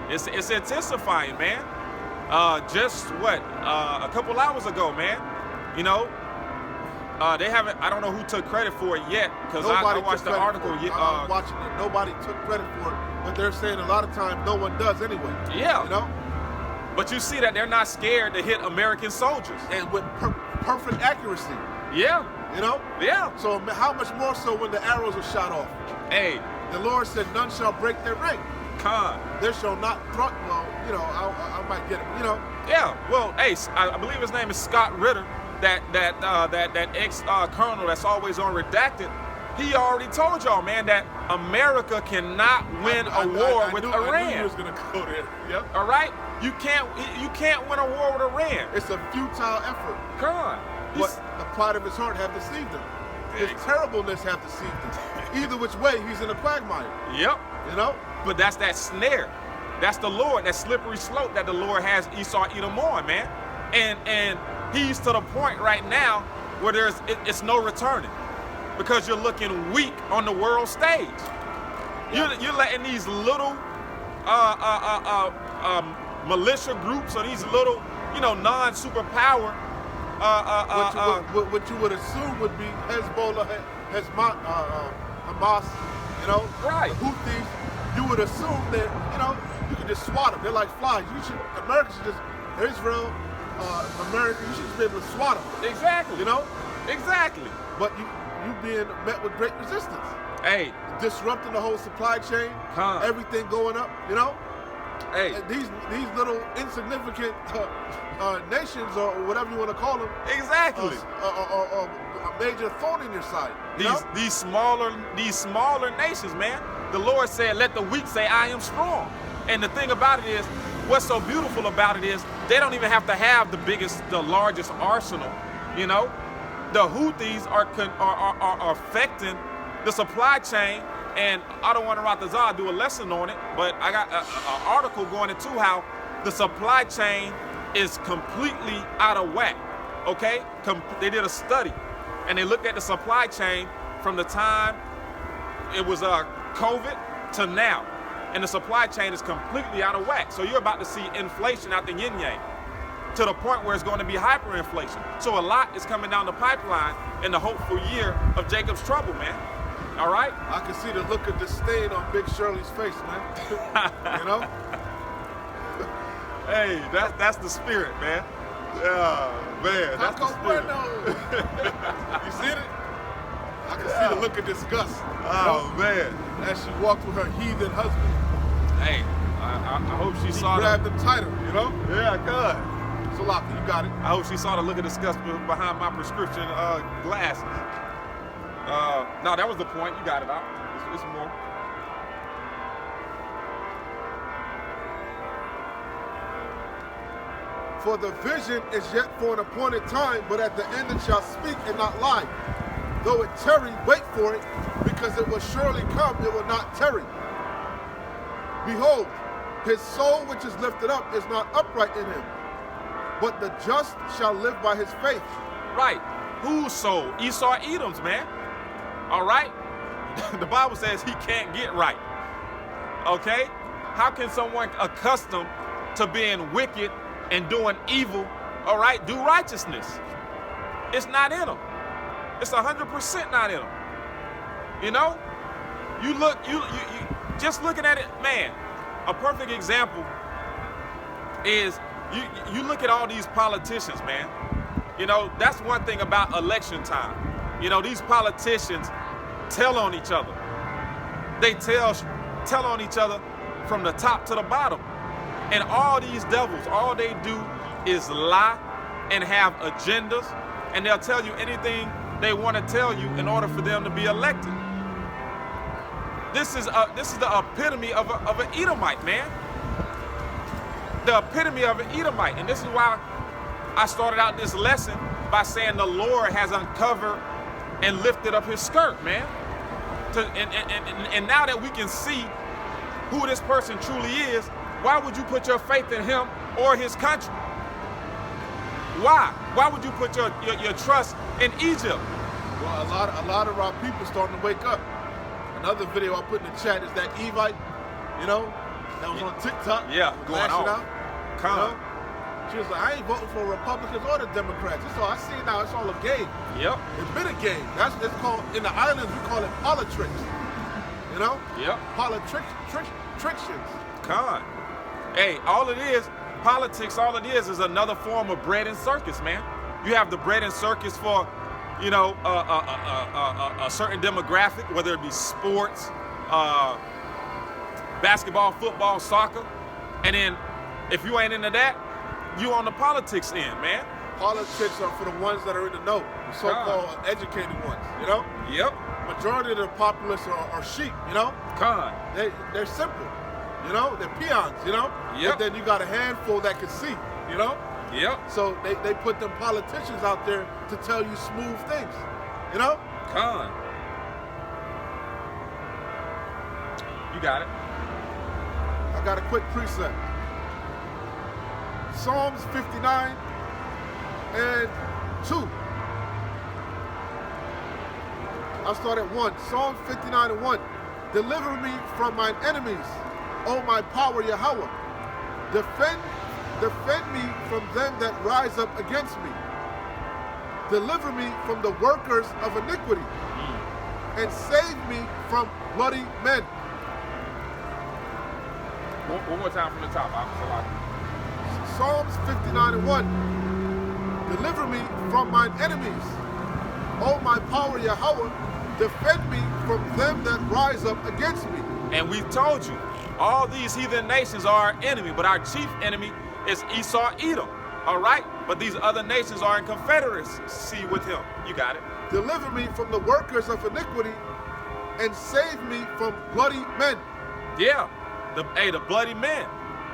It's intensifying, man. Just what, a couple hours ago, man, you know, they haven't, I don't know who took credit for it yet, because I watched the article. I'm watching it. Nobody took credit for it, but they're saying a lot of times no one does anyway. Yeah. You know? But you see that they're not scared to hit American soldiers. And with perfect accuracy. Yeah. You know? Yeah. So how much more so when the arrows are shot off? Hey. The Lord said, none shall break their rank. There shall not thrust, well, you know, I might get it, you know. Yeah, well, hey, I believe his name is Scott Ritter, that ex-colonel that's always on Redacted. He already told y'all, man, that America cannot win a war with Iran. I knew you was gonna go there. Yep. All right, you can't win a war with Iran. It's a futile effort. But the pride of his heart have deceived him. His terribleness have deceived him. Either which way, he's in a quagmire. Yep. You know? But that's that snare. That's the Lord, that slippery slope that the Lord has Esau Edom on, man. And he's to the point right now where it's no returning, because you're looking weak on the world stage. Yeah. You're letting these little militia groups, or these little, you know, non-superpower what you would assume would be Hezbollah, Hamas, you know, right? The Houthis. You would assume that, you know, you can just swat them. They're like flies. America should just, Israel, America, you should just be able to swat them. Exactly. You know? Exactly. But you being met with great resistance. Hey. Disrupting the whole supply chain. Everything going up, you know? Hey. And these little insignificant nations, or whatever you want to call them. Exactly. A major thorn in your side. These smaller nations, man. The Lord said, let the weak say, I am strong. And the thing about it is, what's so beautiful about it is, they don't even have to have the largest arsenal, you know? The Houthis are affecting the supply chain, and I don't want to Ratazah do a lesson on it, but I got an article going into how the supply chain is completely out of whack, okay? They did a study, and they looked at the supply chain from the time it was COVID to now, and the supply chain is completely out of whack. So you're about to see inflation out the yin yang to the point where it's going to be hyperinflation. So a lot is coming down the pipeline in the hopeful year of Jacob's trouble, man. All right? I can see the look of disdain on Big Shirley's face, man. You know? Hey, that's the spirit, man. Yeah, man, that's the spirit. You see it? I can see the look of disgust. Oh, man. As she walked with her heathen husband. Hey, I hope she saw grabbed him tighter, you know? Yeah, good. So, Lockie, you got it. I hope she saw the look of disgust behind my prescription glasses. No, that was the point. You got it out. It's more. For the vision is yet for an appointed time, but at the end it shall speak and not lie. Though it tarry, wait for it, because it will surely come, it will not tarry. Behold, his soul which is lifted up is not upright in him, but the just shall live by his faith. Right. Whose soul? Esau Edom's, man. All right? The Bible says he can't get right. Okay? How can someone accustomed to being wicked and doing evil, all right, do righteousness? It's not in them. It's 100% not in them. You know? You look, you just looking at it, man, a perfect example is you look at all these politicians, man. You know, that's one thing about election time. You know, these politicians tell on each other. They tell on each other from the top to the bottom. And all these devils, all they do is lie and have agendas, and they'll tell you anything they want to tell you in order for them to be elected. This is the epitome of an Edomite, man. The epitome of an Edomite. And this is why I started out this lesson by saying the Lord has uncovered and lifted up his skirt, man. And now that we can see who this person truly is, why would you put your faith in him or his country? Why? Why would you put your trust in Egypt? Well, a lot of our people starting to wake up. Another video I put in the chat is that Evite, you know, that was on TikTok. Yeah, going on. You know? She was like, I ain't voting for Republicans or the Democrats. It's all I see now. It's all a game. Yep. It's been a game. That's what it's called. In the islands, we call it politics. You know? Yep. Politics. Con. Hey, all it is, politics, all it is another form of bread and circus, man. You have the bread and circus for, you know, a certain demographic, whether it be sports, basketball, football, soccer. And then if you ain't into that, you on the politics end, man. Politics are for the ones that are in the know, the so-called educated ones, you know? Yep. Majority of the populace are sheep, you know? Con. They're simple, you know? They're peons, you know? Yep. And then you got a handful that can see, you know? Yep. So they put them politicians out there to tell you smooth things, you know? Con. You got it. I got a quick precept. Psalms 59 and 2. I'll start at 1. Psalms 59 and 1. Deliver me from mine enemies, O my power Yahweh. Defend me from them that rise up against me. Deliver me from the workers of iniquity, and save me from bloody men. One more time from the top. Psalms 59 and 1. Deliver me from mine enemies, O my power Yahweh. Defend me from them that rise up against me. And we told you, all these heathen nations are our enemy, but our chief enemy is Esau Edom. All right? But these other nations are in confederacy with him. You got it. Deliver me from the workers of iniquity, and save me from bloody men. Yeah. The bloody men.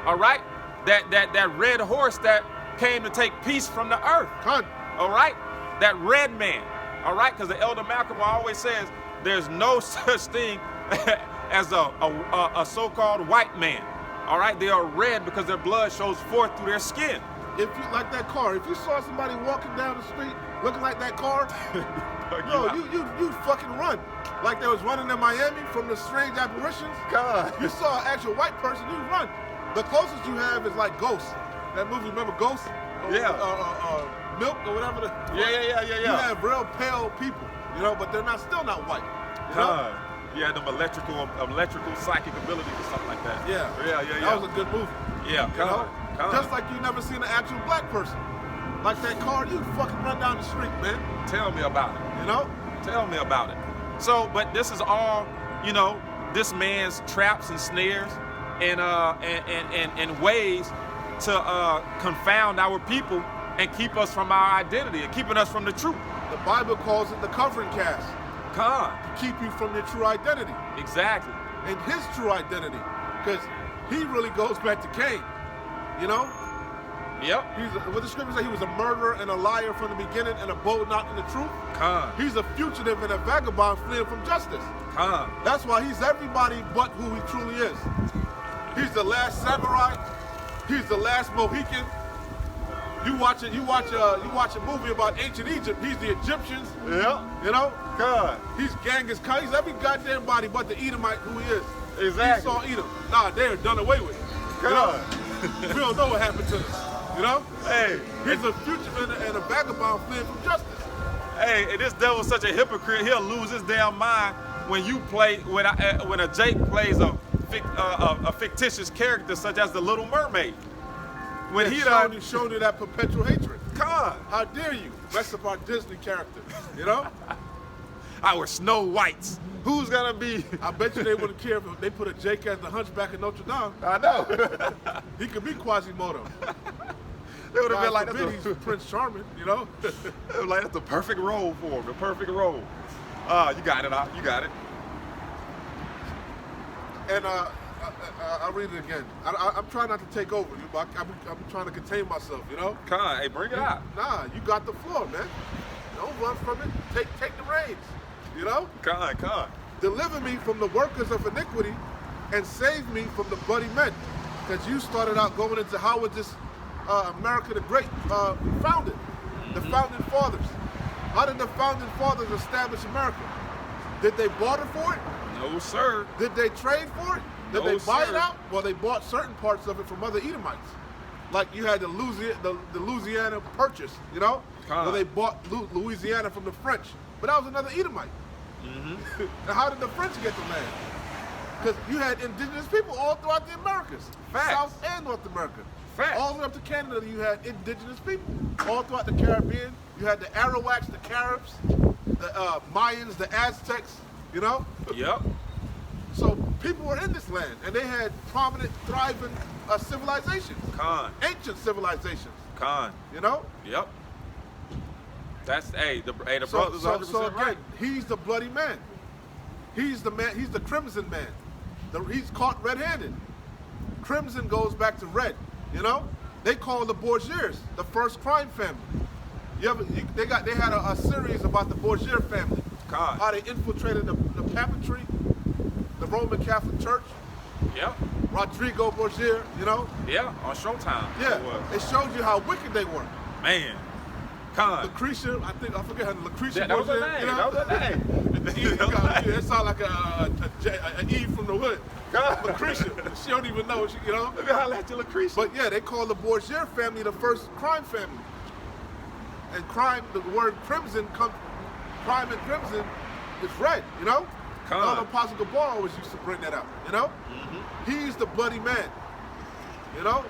All right? That red horse that came to take peace from the earth. Con. All right? That red man. All right? Because the Elder Malcolm always says there's no such thing as a so-called white man. All right? They are red because their blood shows forth through their skin. If you like that car, if you saw somebody walking down the street looking like that car, no, you fucking run. Like they was running in Miami from the strange apparitions. God. You saw an actual white person, you run. The closest you have is like Ghost. That movie, remember Ghost? Yeah. Milk or whatever. Yeah. You have real pale people, you know, but they're still not white. You know? Yeah, them electrical psychic abilities or something like that. Yeah. That was a good movie. Yeah, you know? Just like you never seen an actual black person. Like that car, you fucking run down the street, man. Tell me about it. You know? Tell me about it. So, but this is all, you know, this man's traps and snares and ways to confound our people and keep us from our identity and keeping us from the truth. The Bible calls it the covering cast. Con. to keep you from your true identity. Exactly. And his true identity. Because he really goes back to Cain. You know? Yep. What the scripture say, he was a murderer and a liar from the beginning and abode not in the truth. Con. He's a fugitive and a vagabond fleeing from justice. Con. That's why he's everybody but who he truly is. He's the last samurai. He's the last Mohican. You watch a movie about ancient Egypt. He's the Egyptians. Yeah. You know? God. He's Genghis Khan. He's every goddamn body but the Edomite who he is. Exactly. Esau Edom. Nah, they're done away with. God. We don't know what happened to them. You know? Hey. He's a fugitive and a vagabond fleeing from justice. Hey, and this devil's such a hypocrite. He'll lose his damn mind when when a Jake plays a fictitious character such as the Little Mermaid. When he showed you that perpetual hatred. God, how dare you mess up our Disney character? You know? Our Snow Whites. Who's gonna be? I bet you they wouldn't care if they put a Jake as the Hunchback of Notre Dame. I know. He could be Quasimodo. They would have been like, he's Prince Charming, you know? Like, that's the perfect role for him, the perfect role. You got it, you got it. And I'll read it again. I'm trying not to take over you, but I'm trying to contain myself, you know? Con, hey, bring it out. Nah, you got the floor, man. Don't run from it. Take the reins, you know? Con. Deliver me from the workers of iniquity and save me from the bloody men. Because you started out going into how was this America the Great founded? The founding fathers. How did the founding fathers establish America? Did they barter for it? No, sir. Did they trade for it? Did No, they buy sir. it out? Well, they bought certain parts of it from other Edomites. Like you had the Louisiana Purchase, you know? Where they bought Louisiana from the French. But that was another Edomite. Mm-hmm. And how did the French get the land? Because you had indigenous people all throughout the Americas. Facts. South and North America. Facts. All the way up to Canada, you had indigenous people. All throughout the Caribbean, you had the Arawaks, the Caribs, the Mayans, the Aztecs, you know? Yep. So people were in this land, and they had prominent, thriving civilizations. Con. Ancient civilizations. Con. You know? Yep. That's, the brother's 100% so again, right. he's the bloody man. He's the man, he's the crimson man. He's caught red-handed. Crimson goes back to red, you know? They call the Borgiers the first crime family. They had a series about the Borgier family. God. How they infiltrated the Papistry, the Roman Catholic Church. Yep. Rodrigo Borgia, you know? Yeah, on Showtime. Yeah, it showed you how wicked they were. Man. Con. Lucretia, I forget her, Lucretia That was her Borgia, name. you know? That was her name. It sounds like a Eve from the hood. God. Lucretia, she don't even know, you know? Let me holler at you, Lucretia. But yeah, they call the Borgia family the first crime family. And crime, the word crimson comes, crime and crimson is red, you know? Elder Apostle Gabar always used to bring that out, you know? Mm-hmm. He's the bloody man, you know?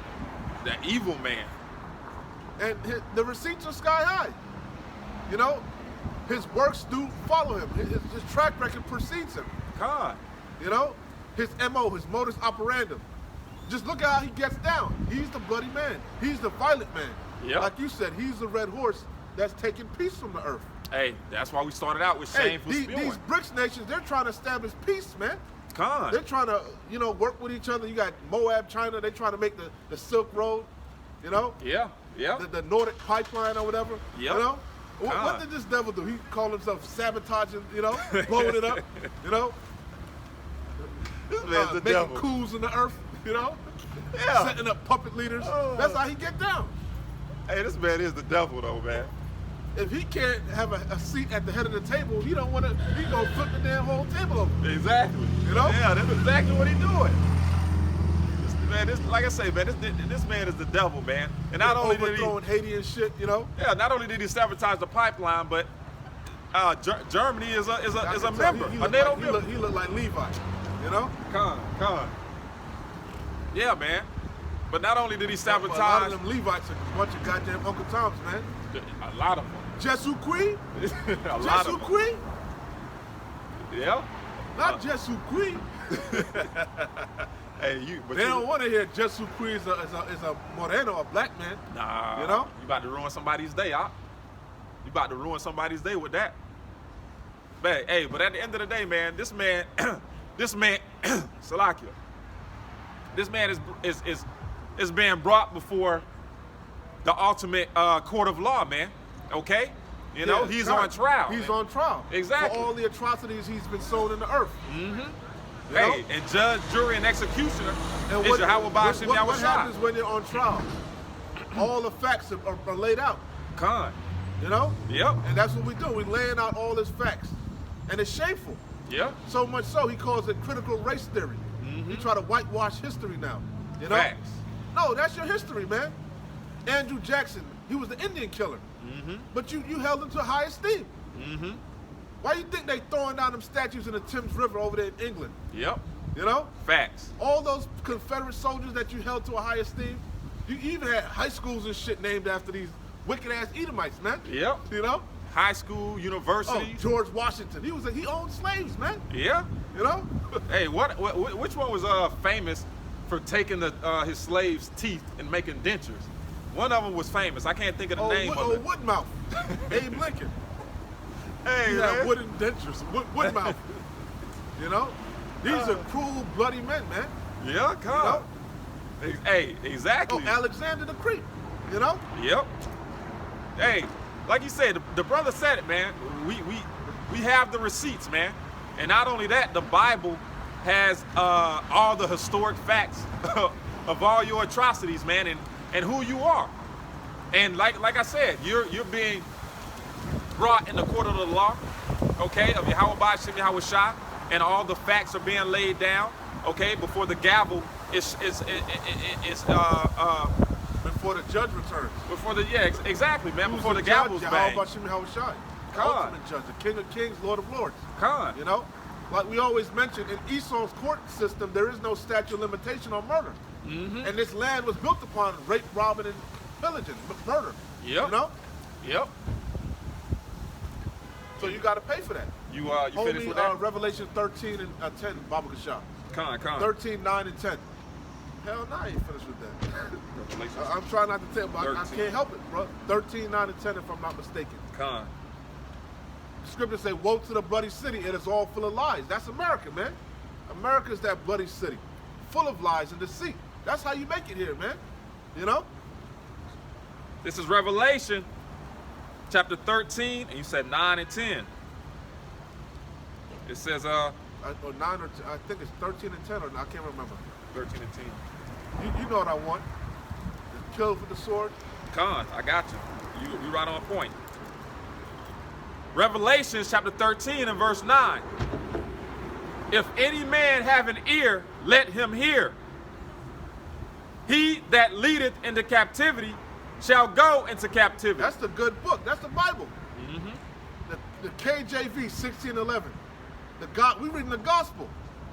The evil man. And the receipts are sky high, you know? His works do follow him. His track record precedes him. God. You know? His MO, his modus operandum. Just look at how he gets down. He's the bloody man. He's the violent man. Yep. Like you said, he's the red horse that's taking peace from the earth. Hey, that's why we started out with shameful spewing. These BRICS nations, they're trying to establish peace, man. Con. They're trying to, work with each other. You got Moab, China. They're trying to make the Silk Road, you know? Yeah. The Nordic Pipeline or whatever. Yep. You know? What did this devil do? He called himself sabotaging, blowing it up, you know? This man's the making devil. coups in the earth, you know? Yeah. Setting up puppet leaders. That's how he get down. Hey, this man is the devil, though, man. If he can't have a seat at the head of the table, he don't want to. He gonna flip the damn whole table over. Exactly. You know? Yeah, that's exactly what he's doing. Like I say, man, this man is the devil, man. And not only did he overthrowing Haiti and shit, you know? Yeah, not only did he sabotage the pipeline, but Germany is a member, a NATO member. He looked like Levi, you know? Con. Yeah, man. But not only did he sabotage a lot of them Levites are a bunch of goddamn Uncle Toms, man. A lot of them. Jesu Kui? A lot of them. Kui? Yeah. Not Jesu Kui. Hey, they don't want to hear Jesu Kui is a Moreno, a black man. Nah. You know? You about to ruin somebody's day, huh? You about to ruin somebody's day with that. But hey, but at the end of the day, man, this man, Salakia, this man is being brought before the ultimate court of law, man. Okay, you know, he's on trial. He's on trial. Exactly. For all the atrocities he's been sown in the earth. Mm-hmm. Hey, and judge, jury, and executioner and is Yahweh Ba'ashem Yahweh What happens when you're on trial? All the facts are laid out. Con. You know? Yep. And that's what we do. We're laying out all his facts. And it's shameful. Yep. So much so, he calls it critical race theory. Mm-hmm. He try to whitewash history now. You know? Facts. No, that's your history, man. Andrew Jackson, he was the Indian killer. Mm-hmm. But you held him to high esteem. Mm-hmm. Why you think they throwing down them statues in the Thames River over there in England? Yep. You know? Facts. All those Confederate soldiers that you held to a high esteem, you even had high schools and shit named after these wicked-ass Edomites, man. Yep. You know? High school, university. Oh, George Washington. He owned slaves, man. Yeah. You know? Hey, which one was famous for taking his slaves' teeth and making dentures? One of them was famous. I can't think of the name of it. Woodmouth. Abe Lincoln. Hey, He man. had wooden dentures. Woodmouth. You know? These are cruel, bloody men, man. Yeah, come. You know? Hey, exactly. Oh, Alexander the Great. You know? Yep. Hey, like you said, the brother said it, man. We have the receipts, man. And not only that, the Bible has all the historic facts of all your atrocities, man, and who you are. And like I said, you're being brought in the court of the law, okay, of Yahweh Ba'ashem Yahweh Shai, and all the facts are being laid down, okay, before the gavel is Before the judge returns. before the exactly, man, before the Who's gavel's judge? banged. Yahweh Ba'ashem Yahweh Shai. The Con. ultimate judge, the King of Kings, Lord of Lords. Con. You know? Like we always mention, in Esau's court system, there is no statute of limitation on murder. Mm-hmm. And this land was built upon rape, robbing, and pillaging, murder. Yep. You know? Yep. So you got to pay for that. You Hold finished me, with that? Revelation 13 and 10, Baba Gashah. Con. 13, 9, and 10. Hell no, I ain't finished with that. Revelations. I'm trying not to tell, but I 13. can't help it, bro. 13, 9, and 10, if I'm not mistaken. Con. Scriptures say, woe to the bloody city, it is all full of lies. That's America, man. America is that bloody city, full of lies and deceit. That's how you make it here, man. You know? This is Revelation chapter 13, and you said 9 and 10. It says Or 9 or 10, I think it's 13 and 10, or I can't remember. 13 and 10. You know what I want. Kill with the sword. Con, I got you. You right on point. Revelation chapter 13 and verse 9. If any man have an ear, let him hear. He that leadeth into captivity shall go into captivity. That's the good book. That's the Bible. Mm-hmm. The KJV 1611. We reading the gospel.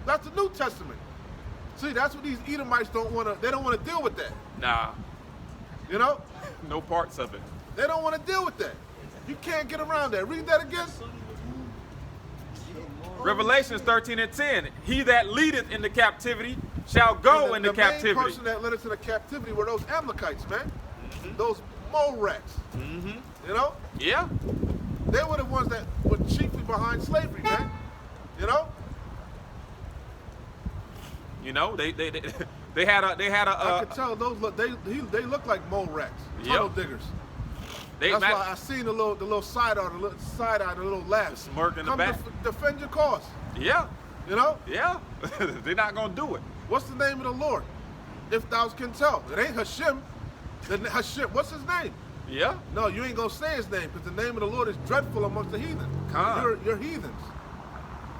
That's the New Testament. See, that's what these Edomites don't want to. They don't want to deal with that. Nah, You know, no parts of it. they don't want to deal with that. You can't get around that. Read that again. Revelation 13 and 10. He that leadeth into captivity shall go into captivity. The main person that led us into captivity were those Amalekites, man. Those mole rats. Mm-hmm. You know, Yeah. they were the ones that were chiefly behind slavery, man. You know, You know, they had a I could tell those look. They look like mole rats, tunnel diggers. That's why I seen the little side eye, the little laugh. The smirk in the Come back. Defend your cause. Yeah. You know, Yeah. They're not gonna do it. what's the name of the Lord? If thou can tell, it ain't Hashem. Hashem, what's his name? Yeah. No, you ain't gonna say his name because the name of the Lord is dreadful amongst the heathen. Con. You're heathens.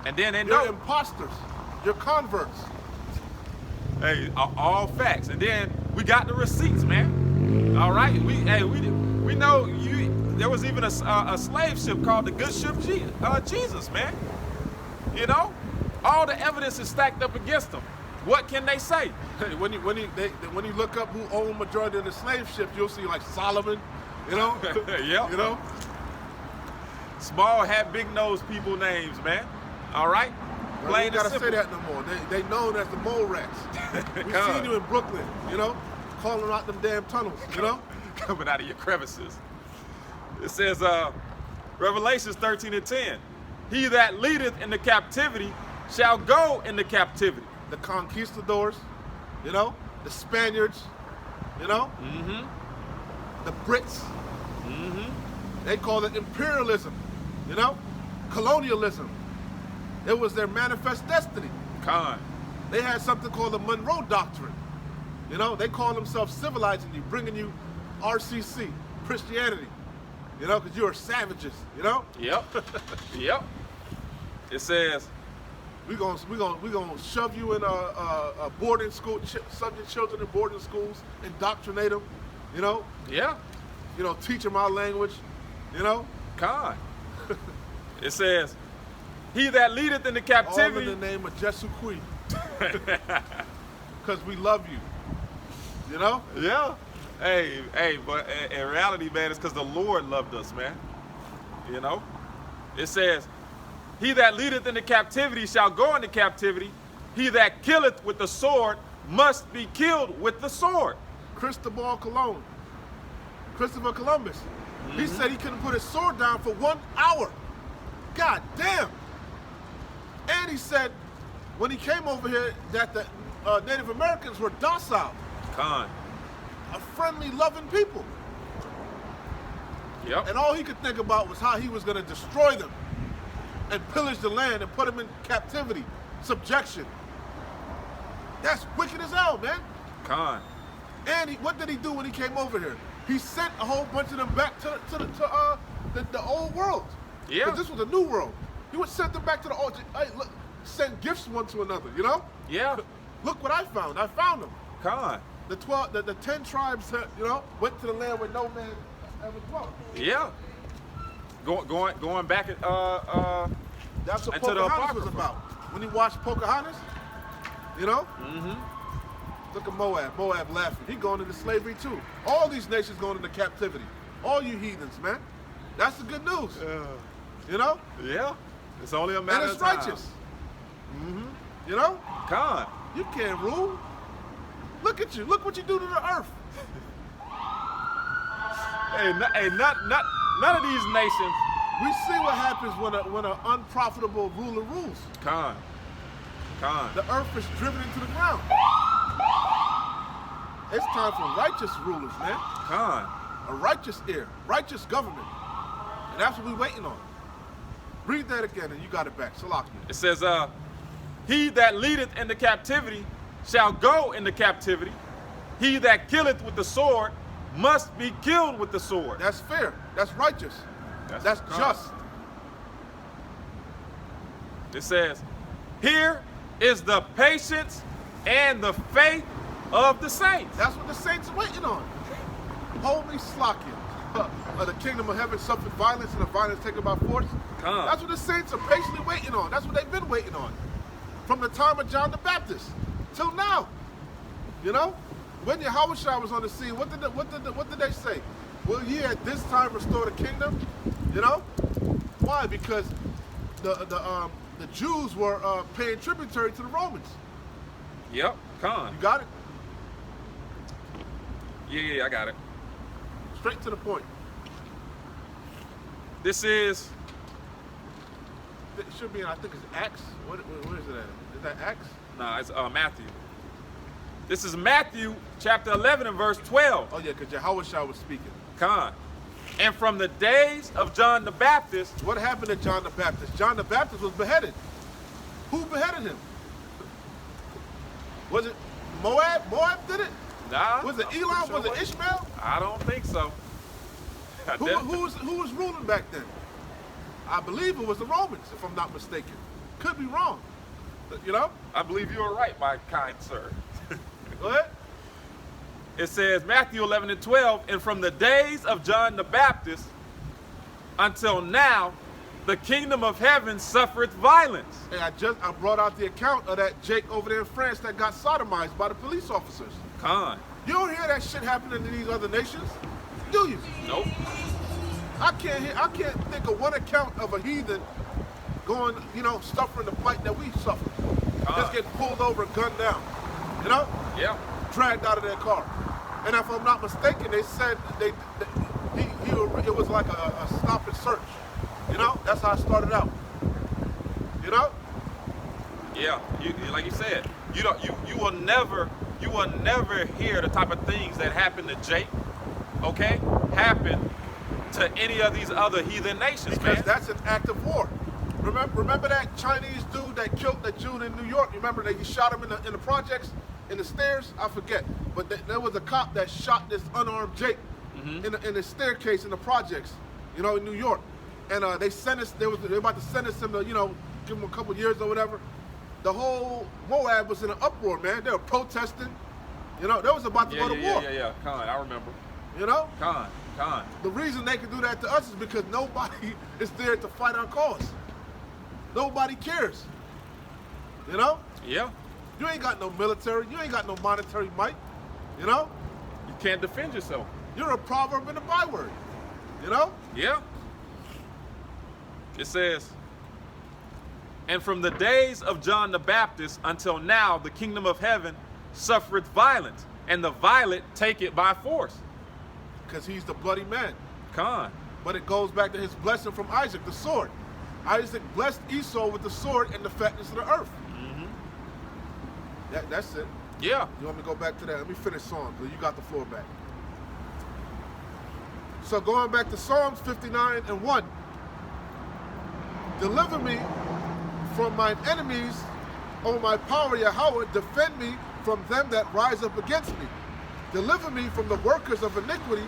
And then they You're know. imposters. You're converts. Hey, all facts. And then we got the receipts, man. All right. We know you. There was even a slave ship called the Good Ship Jesus, man. You know, all the evidence is stacked up against them. What can they say? When you look up who owned majority of the slave ships, you'll see like Solomon, you know. Yeah. You know. Small hat, big nose people names, man. All right. Well, Plain you gotta and say simple. that no more. They known as the mole rats. We Come. seen you in Brooklyn, you know, calling out them damn tunnels, you know. Coming out of your crevices. It says, Revelations 13 and 10. he that leadeth into captivity shall go into captivity. The conquistadors, you know, the Spaniards, you know, the Brits. They call it imperialism, you know, colonialism. It was their manifest destiny. Con. They had something called the Monroe Doctrine. You know, they call themselves civilizing you, bringing you RCC, Christianity, you know, because you are savages, you know? Yep. Yep. It says, we gonna shove you in a boarding school, subject children in boarding schools, indoctrinate them, you know? yeah, You know, teach them our language, you know? con. It says, he that leadeth into All captivity. in the name of Jesu Christ. Because we love you, you know? Yeah. Hey, but in reality, man, it's because the Lord loved us, man. You know? It says, he that leadeth into captivity shall go into captivity. He that killeth with the sword must be killed with the sword. Christopher Columbus. He said he couldn't put his sword down for 1 hour. God damn. And he said when he came over here that the Native Americans were docile, Con. a friendly, loving people. Yep. And all he could think about was how he was going to destroy them and pillage the land and put them in captivity, subjection. That's wicked as hell, man. Con. And what did he do when he came over here? He sent a whole bunch of them back to the old world. Yeah. 'Cause this was a new world. He would send them back to the old. Hey, look, send gifts one to another. You know. Yeah. Look what I found. I found them. Con. The 10 tribes, you know, went to the land where no man ever dwelt. Yeah. Going back at That's what into the Pocahontas was Apocrypha. about. When you watch Pocahontas, you know. Look at Moab. Moab laughing. He going into slavery too. All these nations going into captivity. All you heathens, man. That's the good news. You know. Yeah. It's only a matter And it's of time. righteous. You know. Con. You can't rule. Look at you. Look what you do to the earth. Hey, none of these nations. We see what happens when an unprofitable ruler rules. Con. The earth is driven into the ground. It's time for righteous rulers, man. Con. A righteous ear, righteous government. And that's what we're waiting on. Read that again and you got it back. Salaki. It says, he that leadeth into captivity shall go into captivity. He that killeth with the sword must be killed with the sword. That's fair. That's righteous. That's con. just. It says, here is the patience and the faith of the saints. That's what the saints are waiting on. Holy Slakia. The kingdom of heaven suffered violence and the violence taken by force. Come. That's what the saints are patiently waiting on. That's what they've been waiting on. From the time of John the Baptist till now. You know? When Yahushua was on the scene, what did they say? Will ye at this time restore the kingdom? You know? Why? Because the Jews were paying tributary to the Romans. Yep, con. You got it? Yeah, I got it. Straight to the point. This is, It should be in, I think it's Acts. Where is it at? Is that Acts? nah, it's Matthew. This is Matthew chapter 11 and verse 12. Oh yeah, because Yahushua was speaking. Con. And from the days of John the Baptist, What happened to John the Baptist? John the Baptist was beheaded. Who beheaded him? Was it Moab? Moab did it? nah. Was it I'm Elam? pretty sure Was it Ishmael? I don't think so. Who was ruling back then? I believe it was the Romans, if I'm not mistaken. Could be wrong. You know? I believe you are right, my kind sir. Go ahead. It says, Matthew 11 and 12, and from the days of John the Baptist until now, the kingdom of heaven suffereth violence. Hey, I brought out the account of that Jake over there in France that got sodomized by the police officers. Con. You don't hear that shit happening in these other nations, do you? Nope. I can't think of one account of a heathen going, you know, suffering the plight that we suffer. Just get pulled over, gunned down, you know, Yeah. dragged out of their car. And if I'm not mistaken, they said it was like a stop and search. You know, that's how it started out. You know? Yeah, like you said, you will never hear the type of things that happen to Jake, okay, happen to any of these other heathen nations, because man. that's an act of war. Remember that Chinese dude that killed that Jew in New York? You remember that he shot him in the projects, in the stairs? I forget. But there was a cop that shot this unarmed Jake in the staircase in the projects, in New York. And they sentenced. They were about to sentence him to, give him a couple years or whatever. The whole Moab was in an uproar, man. They were protesting. They was about to go to war. Yeah. Khan, I remember. Khan. The reason they can do that to us is because nobody is there to fight our cause. Nobody cares. Yeah. You ain't got no military. You ain't got no monetary might. You can't defend yourself. You're a proverb and a byword. Yeah. It says, and from the days of John the Baptist until now, the kingdom of heaven suffereth violence, and the violent take it by force. Because he's the bloody man. Khan. But it goes back to his blessing from Isaac, the sword. Isaac blessed Esau with the sword and the fatness of the earth. That's it. Yeah. You want me to go back to that? Let me finish Psalms, but you got the floor back. So going back to Psalms 59 and 1. Deliver me from mine enemies, O my power, Yahweh, defend me from them that rise up against me. Deliver me from the workers of iniquity,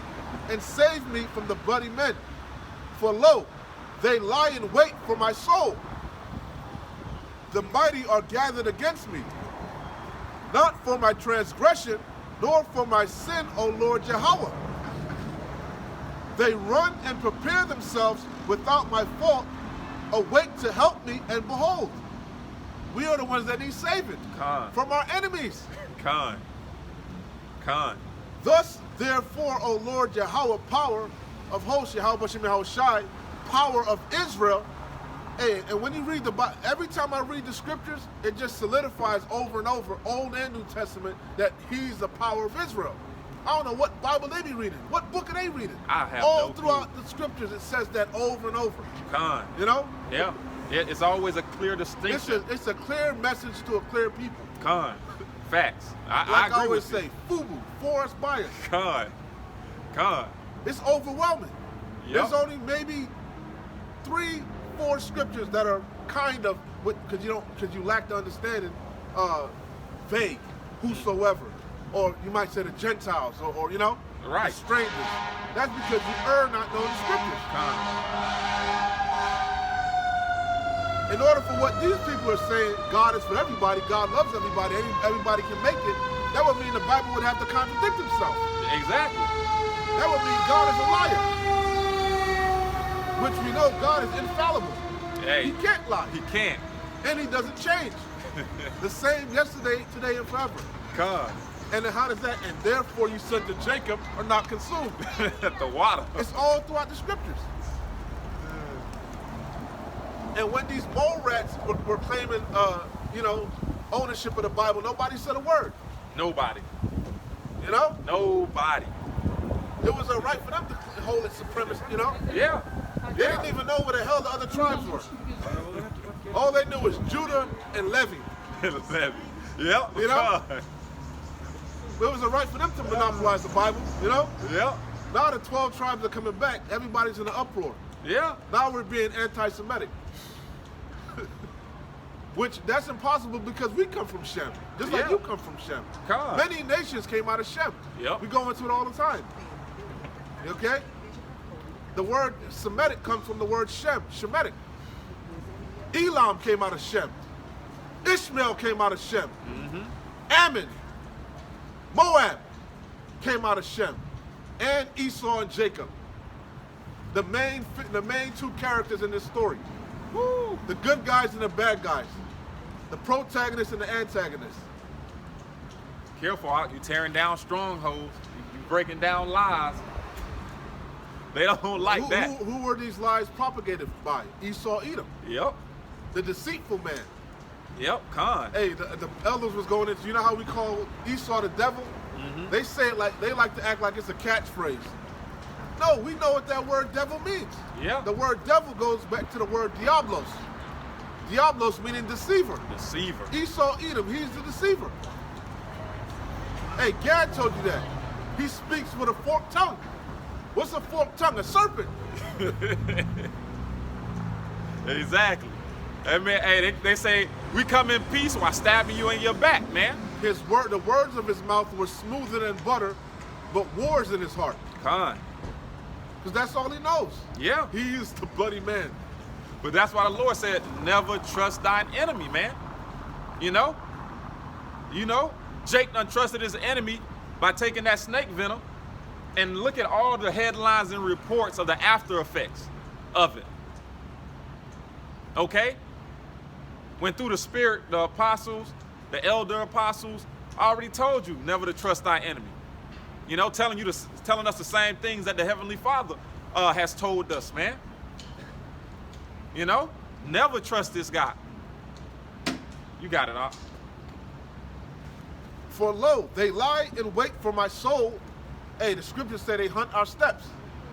and save me from the bloody men. For lo, they lie in wait for my soul. The mighty are gathered against me. Not for my transgression, nor for my sin, O Lord Yahweh. They run and prepare themselves without my fault, awake to help me, and behold, we are the ones that need saving from our enemies. Khan. Thus, therefore, O Lord Yahweh, power of hosts, Yahweh Bashem Yahushai, power of Israel. Hey, and when you read the Bible, every time I read the scriptures, it just solidifies over and over, Old and New Testament, that he's the power of Israel. I don't know what Bible they be reading. What book are they reading? I have all no throughout clue. the scriptures, it says that over and over. Khan. Yeah. It's always a clear distinction. It's a clear message to a clear people. Khan. Facts. I agree always with say, FUBU, forest bias. Khan. It's overwhelming. Yep. There's only maybe 3-4 scriptures that are kind of, because you lack the understanding, vague, whosoever, or you might say the Gentiles, or right. the strangers. That's because you not knowing the scriptures. In order for what these people are saying, God is for everybody, God loves everybody, everybody can make it, that would mean the Bible would have to contradict itself. Exactly. That would mean God is a liar. Which we know God is infallible. Hey, he can't lie. He can't. And he doesn't change. The same yesterday, today, and forever. God. And then how does that? And therefore you sons of Jacob are not consumed. The water. It's all throughout the scriptures. And when these mole rats were claiming, ownership of the Bible, nobody said a word. Nobody. Nobody. It was all right for them to hold it supremacy, Yeah. They didn't even know where the hell the other tribes were. All they knew was Judah and Levi. Levi. Yep. It was all right for them to monopolize the Bible, Yeah. Now the 12 tribes are coming back. Everybody's in an uproar. Yeah. Now we're being anti-Semitic. Which, that's impossible because we come from Shem. Just like you come from Shem. Many nations came out of Shem. Yep. We go into it all the time. Okay? The word Semitic comes from the word Shem, Shemitic. Elam came out of Shem. Ishmael came out of Shem. Ammon, Moab came out of Shem. And Esau and Jacob. The main 2 characters in this story. Woo. The good guys and the bad guys. The protagonist and the antagonist. Careful, you tearing down strongholds. You breaking down lies. They don't like that. Who were these lies propagated by? Esau, Edom. Yep. The deceitful man. Yep, Khan. Hey, the elders was going into, you know how we call Esau the devil? They say it like, they like to act like it's a catchphrase. No, we know what that word devil means. Yeah. The word devil goes back to the word diablos. Diablos meaning deceiver. Deceiver. Esau, Edom, he's the deceiver. Hey, Gad told you that. He speaks with a forked tongue. What's a forked tongue? A serpent. Exactly. I mean, hey, they say we come in peace while stabbing you in your back, man. The words of his mouth were smoother than butter, but war's in his heart. Con. Because that's all he knows. Yeah. He is the bloody man. But that's why the Lord said, never trust thine enemy, man. You know? Jake done trusted his enemy by taking that snake venom, and look at all the headlines and reports of the after effects of it. Okay? When through the Spirit, the apostles, the elder apostles, already told you never to trust thy enemy. You know, telling us the same things that the Heavenly Father has told us, man. You know, never trust this guy. You got it, Op. For lo, they lie in wait for my soul. Hey, the scriptures say they hunt our steps.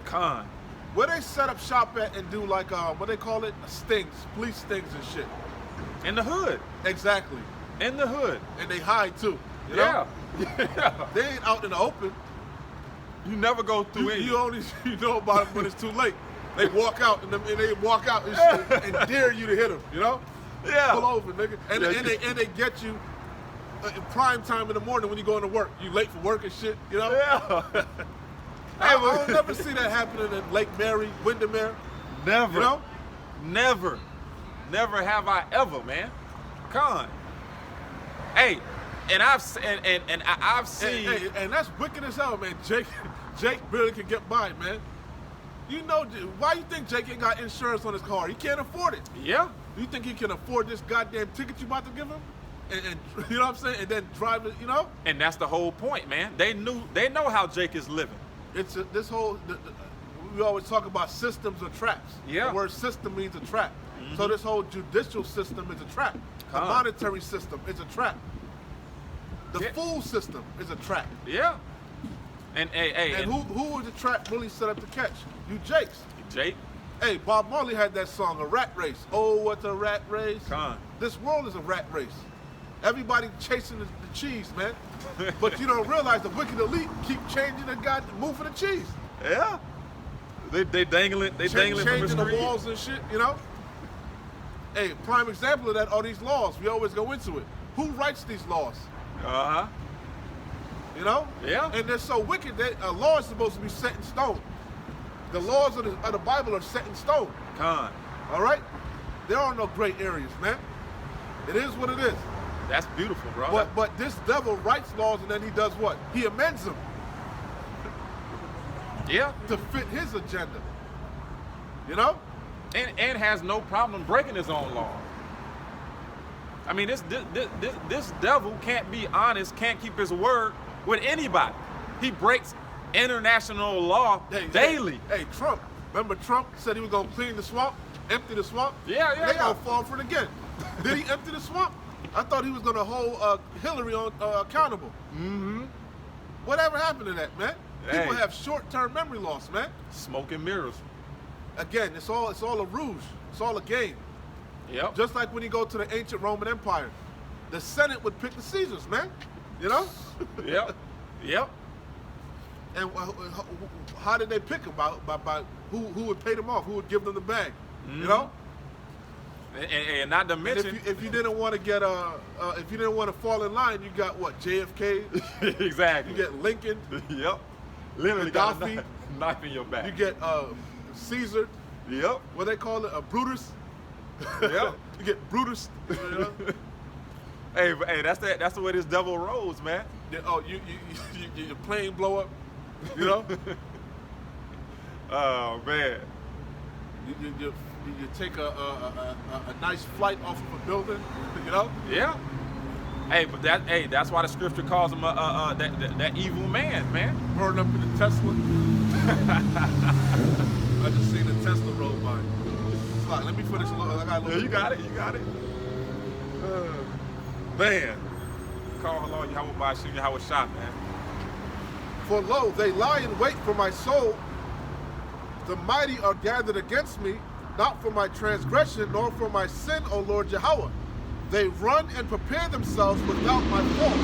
Con. Where they set up shop at and do like, what they call it? Stings, police stings and shit. In the hood. Exactly. In the hood. And they hide too. You know? Yeah. They ain't out in the open. You never go through it. You know about it when it's too late. They walk out and they walk out and, shit, and dare you to hit them, you know? Yeah. Pull over, nigga. And they get you in prime time in the morning when you going to work. You late for work and shit, you know? Yeah. I'll never see that happening in Lake Mary, Windermere. Never. You know? Never. Never have I ever, man. Con. Hey, and I've seen. And that's wicked as hell, man. Jake barely can get by, man. You know, why you think Jake ain't got insurance on his car? He can't afford it. Yeah. You think he can afford this goddamn ticket you about to give him? And you know what I'm saying? And then drive it, you know? And that's the whole point, man. They know how Jake is living. It's we always talk about systems or traps. Yeah. The word system means a trap. Mm-hmm. So this whole judicial system is a trap. The monetary system is a trap. The food system is a trap. Yeah. And who was the trap really set up to catch? You Jakes. Jake. Hey, Bob Marley had that song, A Rat Race. Oh, what's a rat race? Con. This world is a rat race. Everybody chasing the cheese, man. But you don't realize the wicked elite keep changing the moving the cheese. Yeah. They dangling from the changing street. the walls and shit, you know? Hey, prime example of that are these laws. We always go into it. Who writes these laws? Uh-huh. You know? Yeah. And they're so wicked that a law is supposed to be set in stone. The laws of the Bible are set in stone. Con. All right? There are no gray areas, man. It is what it is. That's beautiful, bro. But this devil writes laws and then he does what? He amends them. Yeah. To fit his agenda. You know? And has no problem breaking his own law. I mean, this devil can't be honest, can't keep his word with anybody. He breaks international law daily. Hey, Trump. Remember Trump said he was going to clean the swamp, empty the swamp? They going to fall for it again. Did he empty the swamp? I thought he was going to hold Hillary accountable. Mm-hmm. Whatever happened to that, man? People have short-term memory loss, man. Smoke and mirrors. Again, it's all a ruse. It's all a game. Yep. Just like when you go to the ancient Roman Empire, the Senate would pick the Caesars, man. You know? Yep. Yep. And how did they pick them? By who would pay them off? Who would give them the bag? Mm-hmm. You know? And not to mention, if you didn't want to get if you didn't want to fall in line, you got what? JFK. Exactly. You get Lincoln. Yep. Literally got a knife in your back. You get Caesar. Yep. What they call it? Brutus. Yep. You get Brutus. You know? Hey, that's the way this devil rolls, man. Your plane blow up. You know. Oh man. You take a nice flight off of a building, you know? Yeah. Hey, but that's why the scripture calls him that evil man. Burn up in the Tesla. I just seen the Tesla roll by. It's like, let me finish. I got a little. You got it. Man. Call Allah Yahweh Bashim Yahweh Shah, man. For lo, they lie in wait for my soul. The mighty are gathered against me. not for my transgression, nor for my sin, O Lord Yahweh. They run and prepare themselves without my fault.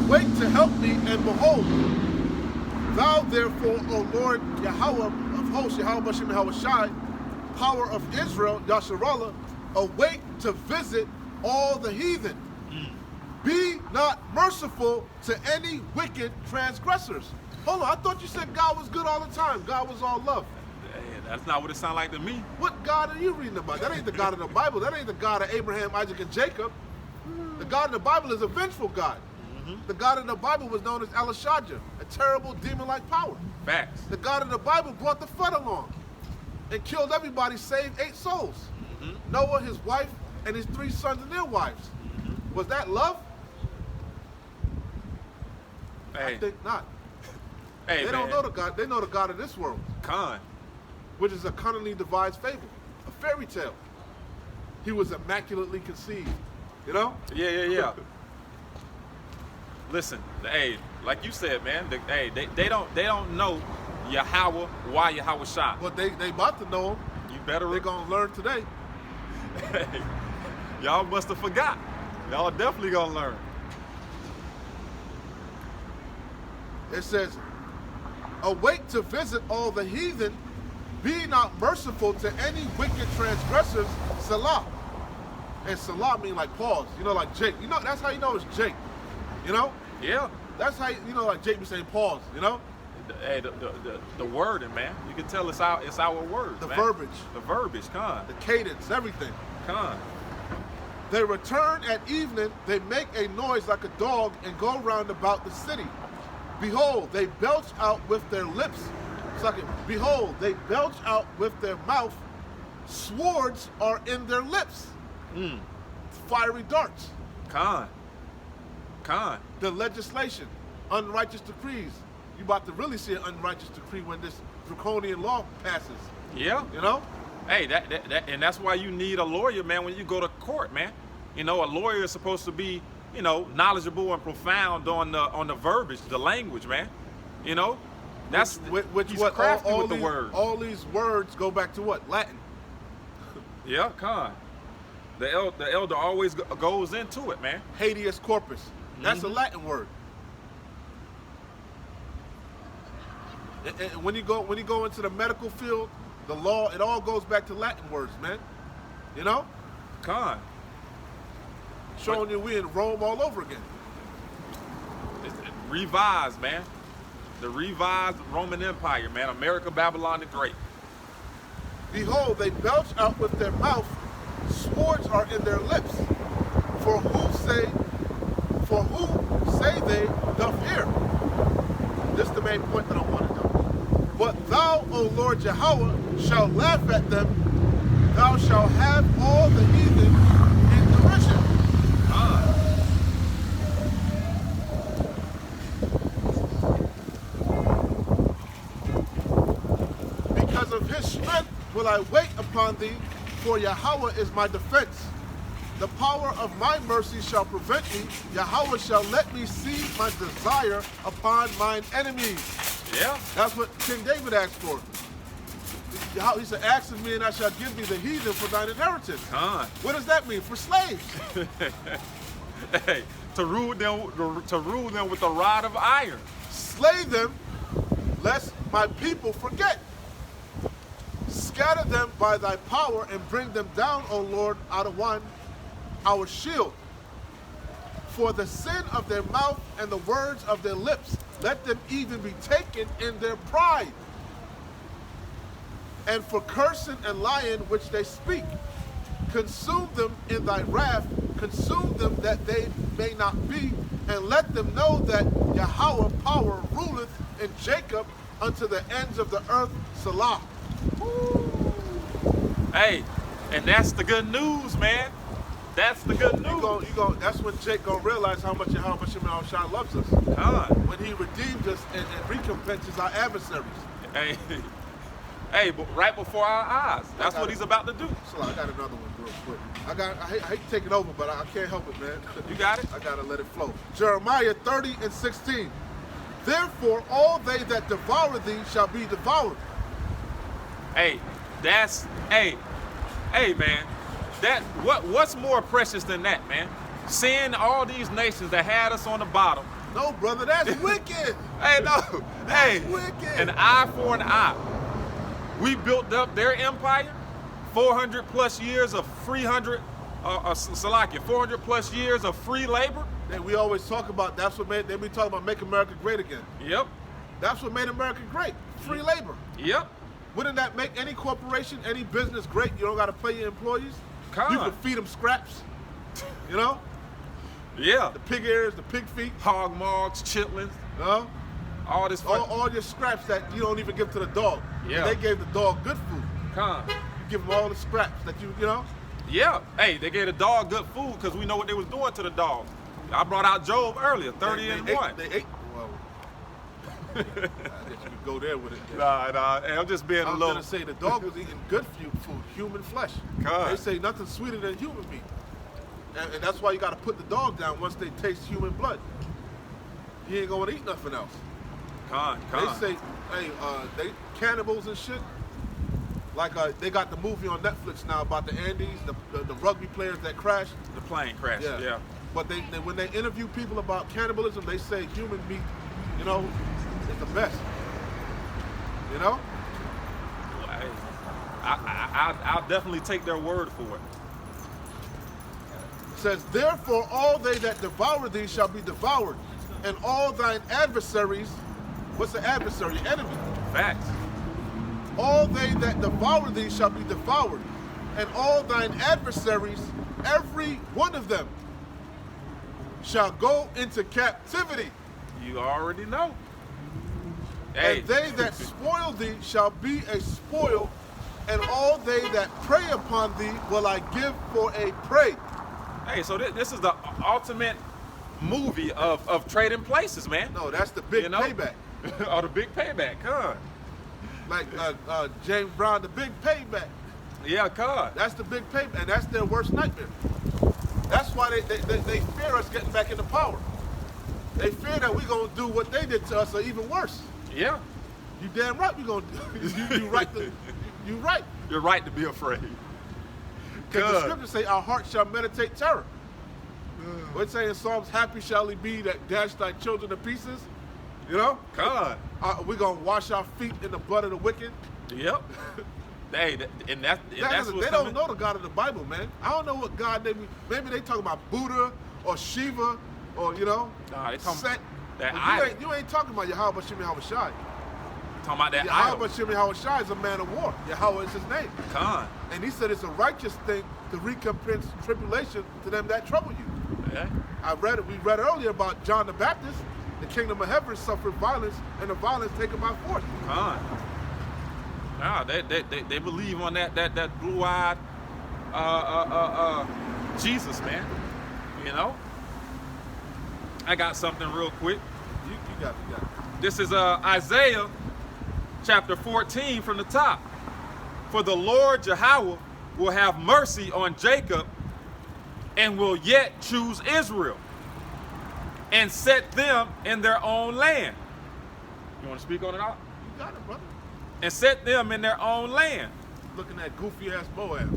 Awake to help me, and behold, thou therefore, O Lord Yahweh of hosts, Yahweh Bashem Yahweh Shai, power of Israel, Yasharallah, awake to visit all the heathen. Be not merciful to any wicked transgressors. Hold on, I thought you said God was good all the time. God was all love. Hey, that's not what it sounds like to me. What God are you reading about? That ain't the God of the Bible. That ain't the God of Abraham, Isaac, and Jacob. The God in the Bible is a vengeful God. The God in the Bible was known as Elishadja, a terrible demon-like power. Facts. The God in the Bible brought the flood along and killed everybody, saved 8 souls. Noah, his wife, and his 3 sons and their wives. Was that love? Hey. I think not. Hey, They man. don't know the God. They know the God of this world, Con. which is a cunningly devised fable, a fairy tale. He was immaculately conceived. You know? Yeah. Listen, hey, like you said, man, they don't know Yahweh, why Yahweh Shai. But they about to know him. You better They're gonna learn today. Hey, y'all must have forgot. Y'all definitely gonna learn. It says, awake to visit all the heathen, be not merciful to any wicked transgressors, Salah. And Salah mean like pause, you know, like Jake. You know, that's how you know it's Jake. You know? Yeah. That's how you know, like Jake be saying pause, you know? Hey, the wording, man. You can tell it's our words, The man. verbiage. The verbiage, con. The cadence, everything. Con. They return at evening, they make a noise like a dog and go round about the city. Behold, they belch out with their lips. Second, behold, they belch out with their mouth. Swords are in their lips. Fiery darts. Con. The legislation, unrighteous decrees. You about to really see an unrighteous decree when this draconian law passes. Yeah. You know? Hey, and that's why you need a lawyer, man, when you go to court, man. You know, a lawyer is supposed to be, you know, knowledgeable and profound on the verbiage, the language, man. You know? That's which he's what crafty all with the these, words. all these words go back to what? Latin. Yeah, con. The elder always goes into it, man. Habeas corpus. That's a Latin word. And when you go into the medical field, the law, it all goes back to Latin words, man. You know? Con. Showing you we in Rome all over again. It's revised, man. The revised Roman Empire, man. America, Babylon the Great. Behold, they belch out with their mouth, swords are in their lips. For who say they doth hear? This is the main point that I want to know. But thou, O Lord Yahweh, shalt laugh at them. Thou shalt have all the heathen in derision. Because of his strength will I wait upon thee, for Yahweh is my defense. The power of my mercy shall prevent me. Yahweh shall let me see my desire upon mine enemies. Yeah. That's what King David asked for. He said, ask of me and I shall give thee the heathen for thine inheritance. Con. What does that mean? For slaves. Hey, to rule them with a rod of iron. Slay them, lest my people forget. Scatter them by thy power and bring them down, O Lord, out of one, our shield. For the sin of their mouth and the words of their lips, let them even be taken in their pride. And for cursing and lying which they speak, consume them in thy wrath, consume them that they may not be, and let them know that Yahweh power ruleth in Jacob unto the ends of the earth, Salah. Hey, and that's the good news, man. That's the good news. That's when Jake gonna realize how much Yahweh Shemel Shah loves us. When he redeemed us and recompenses our adversaries. Hey, but right before our eyes. That's what he's about to do. So I got another one real quick. I hate to take it over, but I can't help it, man. You got it? I gotta let it flow. Jeremiah 30 and 16. Therefore, all they that devour thee shall be devoured. Hey, hey, man. What's more precious than that, man? Seeing all these nations that had us on the bottom. No, brother, that's wicked. Hey, no. Hey, wicked. An eye for an eye. We built up their empire, 400 plus years of 400 plus years of free labor. And we always talk about, that's what made, they be talking about make America great again. Yep. That's what made America great, free labor. Yep. Wouldn't that make any corporation, any business great? You don't got to pay your employees. You can feed them scraps, you know? Yeah. The pig ears, the pig feet. Hog mogs, chitlins. You know? All this all your scraps that you don't even give to the dog. Yeah. And they gave the dog good food. You give them all the scraps that you know? Yeah. Hey, they gave the dog good food because we know what they was doing to the dog. I brought out Job earlier, 30 and 1. They ate. Well, I guess you could go there with it. Nah. Hey, I'm just being a little. I was going to say the dog was eating good food, human flesh. They say nothing sweeter than human meat. And that's why you got to put the dog down once they taste human blood. He ain't going to eat nothing else. They say, hey, they cannibals and shit. Like they got the movie on Netflix now about the Andes, the rugby players that crashed. The plane crashed, yeah. But they when they interview people about cannibalism, they say human meat, you know, is the best. You know? Well, hey, I'll definitely take their word for it. It says, therefore all they that devour thee shall be devoured, and all thine adversaries, what's the adversary? Enemy. Facts. All they that devour thee shall be devoured, and all thine adversaries, every one of them, shall go into captivity. You already know. Hey. And they that spoil thee shall be a spoil, and all they that prey upon thee will I give for a prey. Hey, so this is the ultimate movie of trading places, man. No, that's the big payback. Oh, the big payback, Like James Brown, the big payback. Yeah, That's the big payback, and that's their worst nightmare. That's why they fear us getting back into power. They fear that we're going to do what they did to us or even worse. Yeah. You damn right we're going to you right. You right. You're right to be afraid. Because the scriptures say our heart shall meditate terror. What it say in Psalms, happy shall he be that dash thy children to pieces. You know? We're going to wash our feet in the blood of the wicked. Yep. Hey, that's they don't know the God of the Bible, man. I don't know what God they mean. Maybe they talking about Buddha or Shiva or, you know, they talking Set. That you ain't talking about Yahweh Shimi Hawashai. Talking about that Yahweh Shimi Hawashai is a man of war. Yahweh is his name. And he said it's a righteous thing to recompense tribulation to them that trouble you. Yeah. We read earlier about John the Baptist. The kingdom of heaven suffered violence, and the violence taken by force. They believe on that blue-eyed Jesus, man. You know. I got something real quick. You got it. This is Isaiah chapter 14 from the top. For the Lord Yahweh will have mercy on Jacob and will yet choose Israel and set them in their own land. You want to speak on it all? You got it, brother. And set them in their own land. Looking at goofy ass Moab.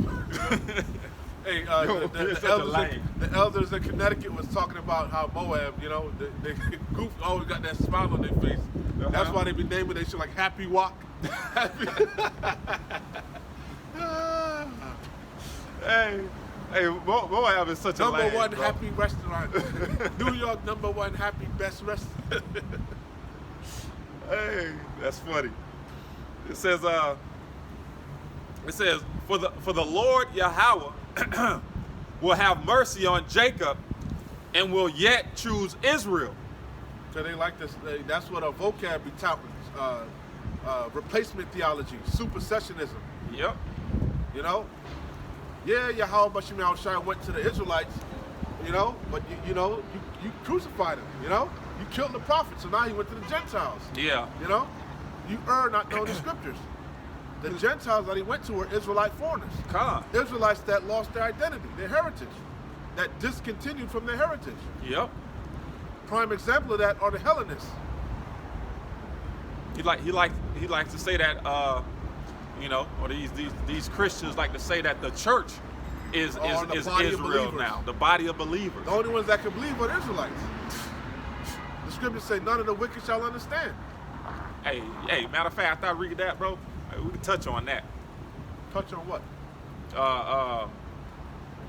Hey, the elders in Connecticut was talking about how Moab, you know, they goof always got that smile on their face. That's why they be naming they shit like Happy Walk. Hey, Moab is such a land, number one bro. happy restaurant. New York number one happy best restaurant. Hey, that's funny. It says for the Lord Yahweh will have mercy on Jacob and will yet choose Israel. So they like this. That's what a vocab be touting. Replacement theology, supersessionism. Yep. You know? Yeah, Yahweh Bashim Yahushua went to the Israelites, you know, but you crucified him, you know? You killed the prophet, so now he went to the Gentiles. Yeah. You know? You not knowing the scriptures. The Gentiles that he went to were Israelite foreigners. Israelites that lost their identity, their heritage, that discontinued from their heritage. Yep. Prime example of that are the Hellenists. he likes to say that you know, or these Christians like to say that the church is Israel now, the body of believers. The only ones that can believe are Israelites. The scriptures say none of the wicked shall understand. Hey, matter of fact, after I read that, bro, we can touch on that. Touch on what?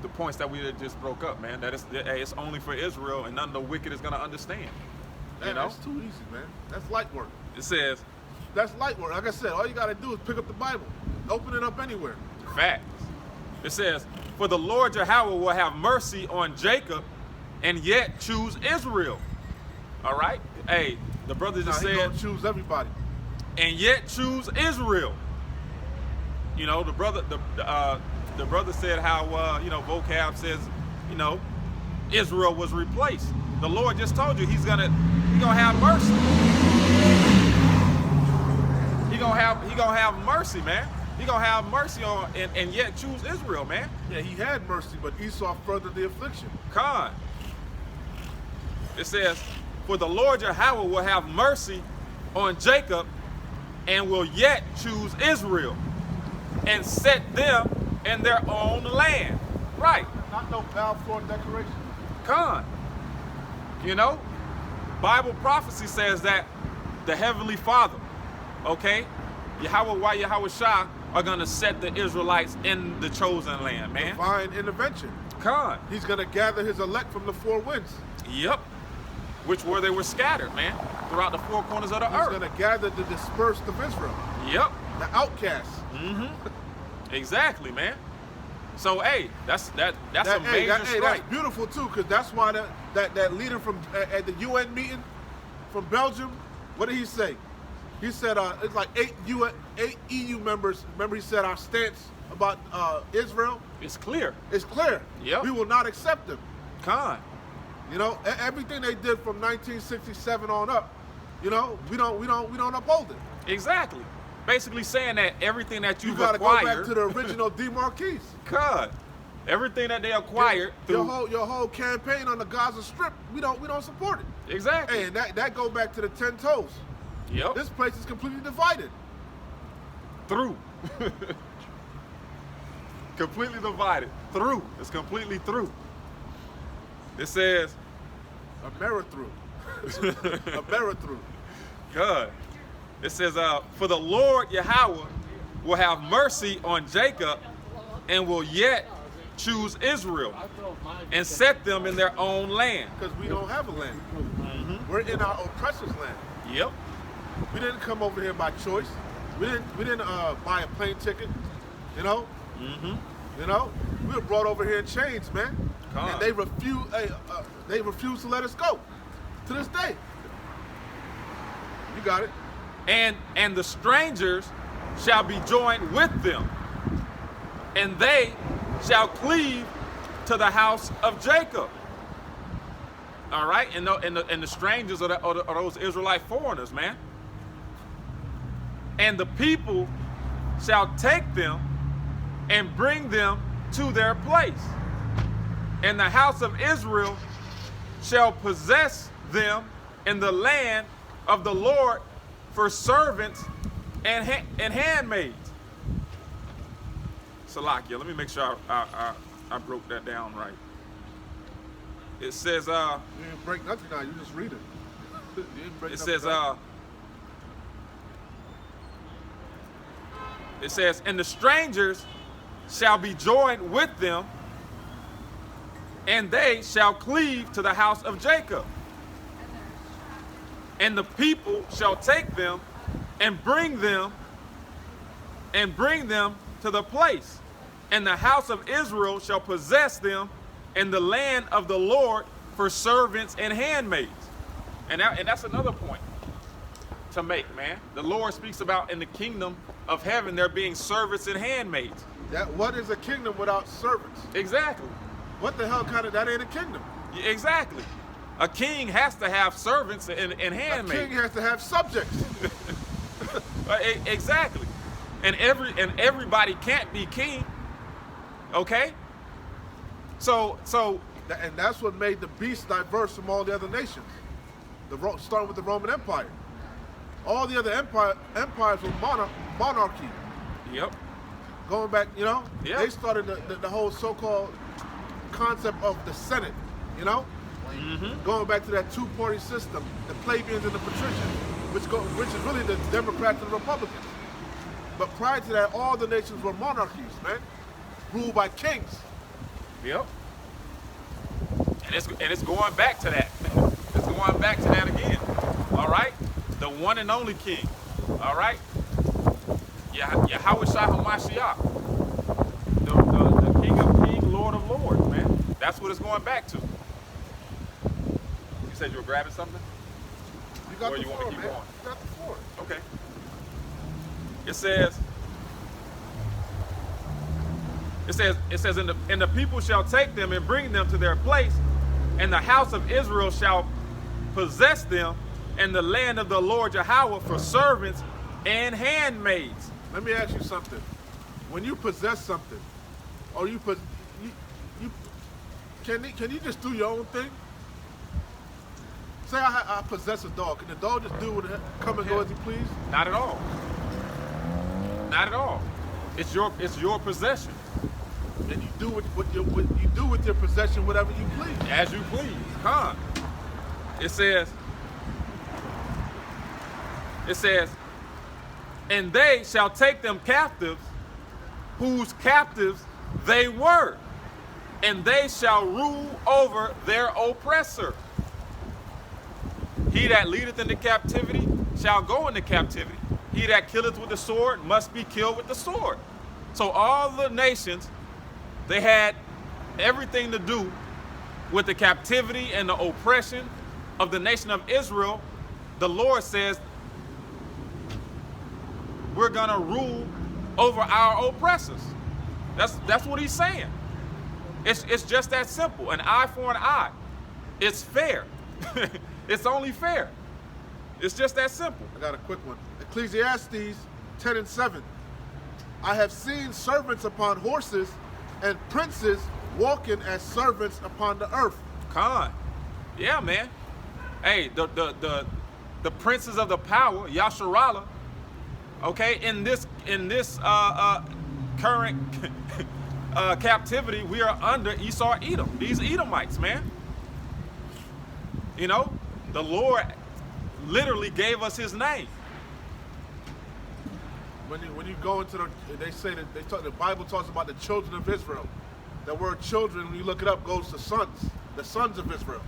The points that we just broke up, man. That it's only for Israel, and none of the wicked is gonna understand. Man, you know, that's too easy, man. That's light work. It says that's light work. Like I said, all you gotta do is pick up the Bible, open it up anywhere. Facts. It says, "For the Lord Yahweh will have mercy on Jacob, and yet choose Israel." All right. Hey, the brother just said, "He gonna choose everybody, and yet choose Israel." You know, the brother said how you know, vocab says, you know, Israel was replaced. The Lord just told you He's gonna have mercy. He gonna have mercy, man. He gonna have mercy on and yet choose Israel, man. Yeah, He had mercy, but Esau furthered the affliction. Con. It says, "For the Lord Yahweh will have mercy on Jacob, and will yet choose Israel, and set them in their own land." Right. Not no Balfour Declaration. Con. You know, Bible prophecy says that the Heavenly Father, okay, Yahweh Shah, are gonna set the Israelites in the chosen land, man. Divine intervention. Con. He's gonna gather His elect from the four winds. Yep. Which where they were scattered, man, throughout the four corners of the earth. He's gonna gather the dispersed of Israel. Yep. The outcasts. Mm-hmm. Exactly, man. So hey, that's a major strike. That's beautiful too, because that's why that leader from at the UN meeting from Belgium, what did he say? He said it's like 8 EU members. Remember, he said our stance about Israel. It's clear. It's clear. Yep. We will not accept them. Con. You know, everything they did from 1967 on up, you know, we don't uphold it. Exactly. Basically saying that everything that you've you gotta acquired, go back to the original demarquees. God, everything that they acquired through your whole campaign on the Gaza Strip, we don't support it. Exactly. And that go back to the 10 toes. Yep. This place is completely divided. Through. Completely divided. Through. It's completely through. It says a mirror through. A mirror through. God. It says, "For the Lord Yahweh will have mercy on Jacob, and will yet choose Israel, and set them in their own land." Because we don't have a land. We're in our oppressor's land. Yep. We didn't come over here by choice. We didn't buy a plane ticket. You know. You know, we were brought over here in chains, man. And they refuse to let us go to this day. You got it. And the strangers shall be joined with them, and they shall cleave to the house of Jacob. All right, and the strangers are those Israelite foreigners, man. And the people shall take them and bring them to their place, and the house of Israel shall possess them in the land of the Lord for servants and handmaids. Salakia, let me make sure I broke that down right. It says you didn't break nothing down, you just read it. You didn't break it nothing says down. It says, "And the strangers shall be joined with them, and they shall cleave to the house of Jacob. And the people shall take them and bring them to the place. And the house of Israel shall possess them in the land of the Lord for servants and handmaids." And that's another point to make, man. The Lord speaks about in the kingdom of heaven there being servants and handmaids. What is a kingdom without servants? Exactly. What the hell that ain't a kingdom? Exactly. A king has to have servants and handmaids. A king has to have subjects. Exactly. And everybody can't be king. Okay? So and that's what made the beast diverse from all the other nations. Starting with the Roman Empire. All the other empires were monarchy. Yep. Going back, Yep. they started the whole so-called concept of the Senate, going back to that two-party system, the plebeians and the patricians, which is really the Democrats and Republicans. But prior to that, all the nations were monarchies, man, ruled by kings. Yep. And it's going back to that. It's going back to that again. All right? The one and only king. All right? Yahweh Shai HaMashiach. The King of Kings, Lord of Lords, man. That's what it's going back to. You said you were grabbing something? You got Or the you want floor, me to man. keep going? You got the floor. Okay. It says, and the people shall take them and bring them to their place, and the house of Israel shall possess them, and the land of the Lord Yahweh for servants and handmaids. Let me ask you something. When you possess something, or can you just do your own thing? Say I possess a dog. Can the dog just do what come and go as he please? Not at all. Not at all. It's your possession. And you do what you do with your possession whatever you please. As you please. It says, and they shall take them captives, whose captives they were, and they shall rule over their oppressor. He that leadeth into captivity shall go into captivity. He that killeth with the sword must be killed with the sword. So all the nations, they had everything to do with the captivity and the oppression of the nation of Israel. The Lord says, we're gonna rule over our oppressors. That's what he's saying. It's just that simple. An eye for an eye. It's fair. It's only fair. It's just that simple. I got a quick one. Ecclesiastes 10:7. I have seen servants upon horses and princes walking as servants upon the earth. Yeah, man. Hey, the princes of the power, Yasharallah, okay, in this current captivity, we are under Esau Edom. These Edomites, man. The Lord literally gave us his name. When you go into they say that the Bible talks about the children of Israel. The word children, when you look it up, goes to sons, the sons of Israel,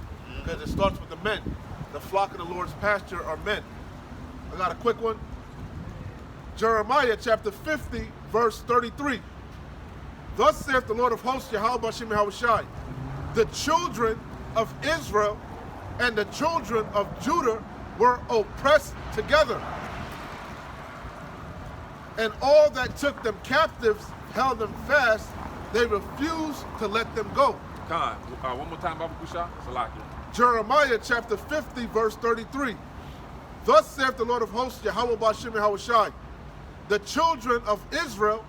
because it starts with the men. The flock of the Lord's pasture are men. I got a quick one. Jeremiah chapter 50, verse 33. Thus saith the Lord of hosts, Yahweh Bashem Yahushai, the children of Israel and the children of Judah were oppressed together. And all that took them captives held them fast. They refused to let them go. One more time, Baba Kusha. Salakia. Jeremiah chapter 50, verse 33. Thus saith the Lord of hosts, Yahweh Bashem Yahushai, the children of Israel,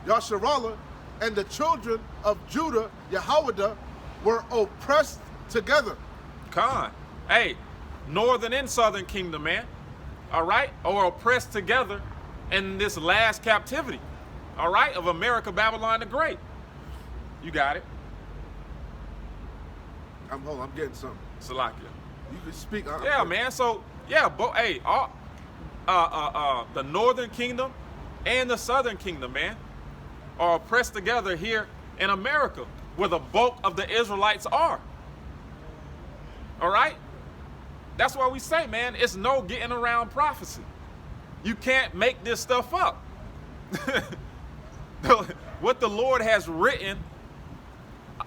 Yasharallah, and the children of Judah, Yehoiada, were oppressed together. Hey, northern and southern kingdom, man. All right? Or oppressed together in this last captivity. All right? Of America, Babylon the Great. You got it. I'm getting something. Salakia. You can speak. Yeah, man. So, yeah, the northern kingdom and the southern kingdom, man, are oppressed together here in America, where the bulk of the Israelites are. All right? That's why we say, man, it's no getting around prophecy. You can't make this stuff up. What the Lord has written,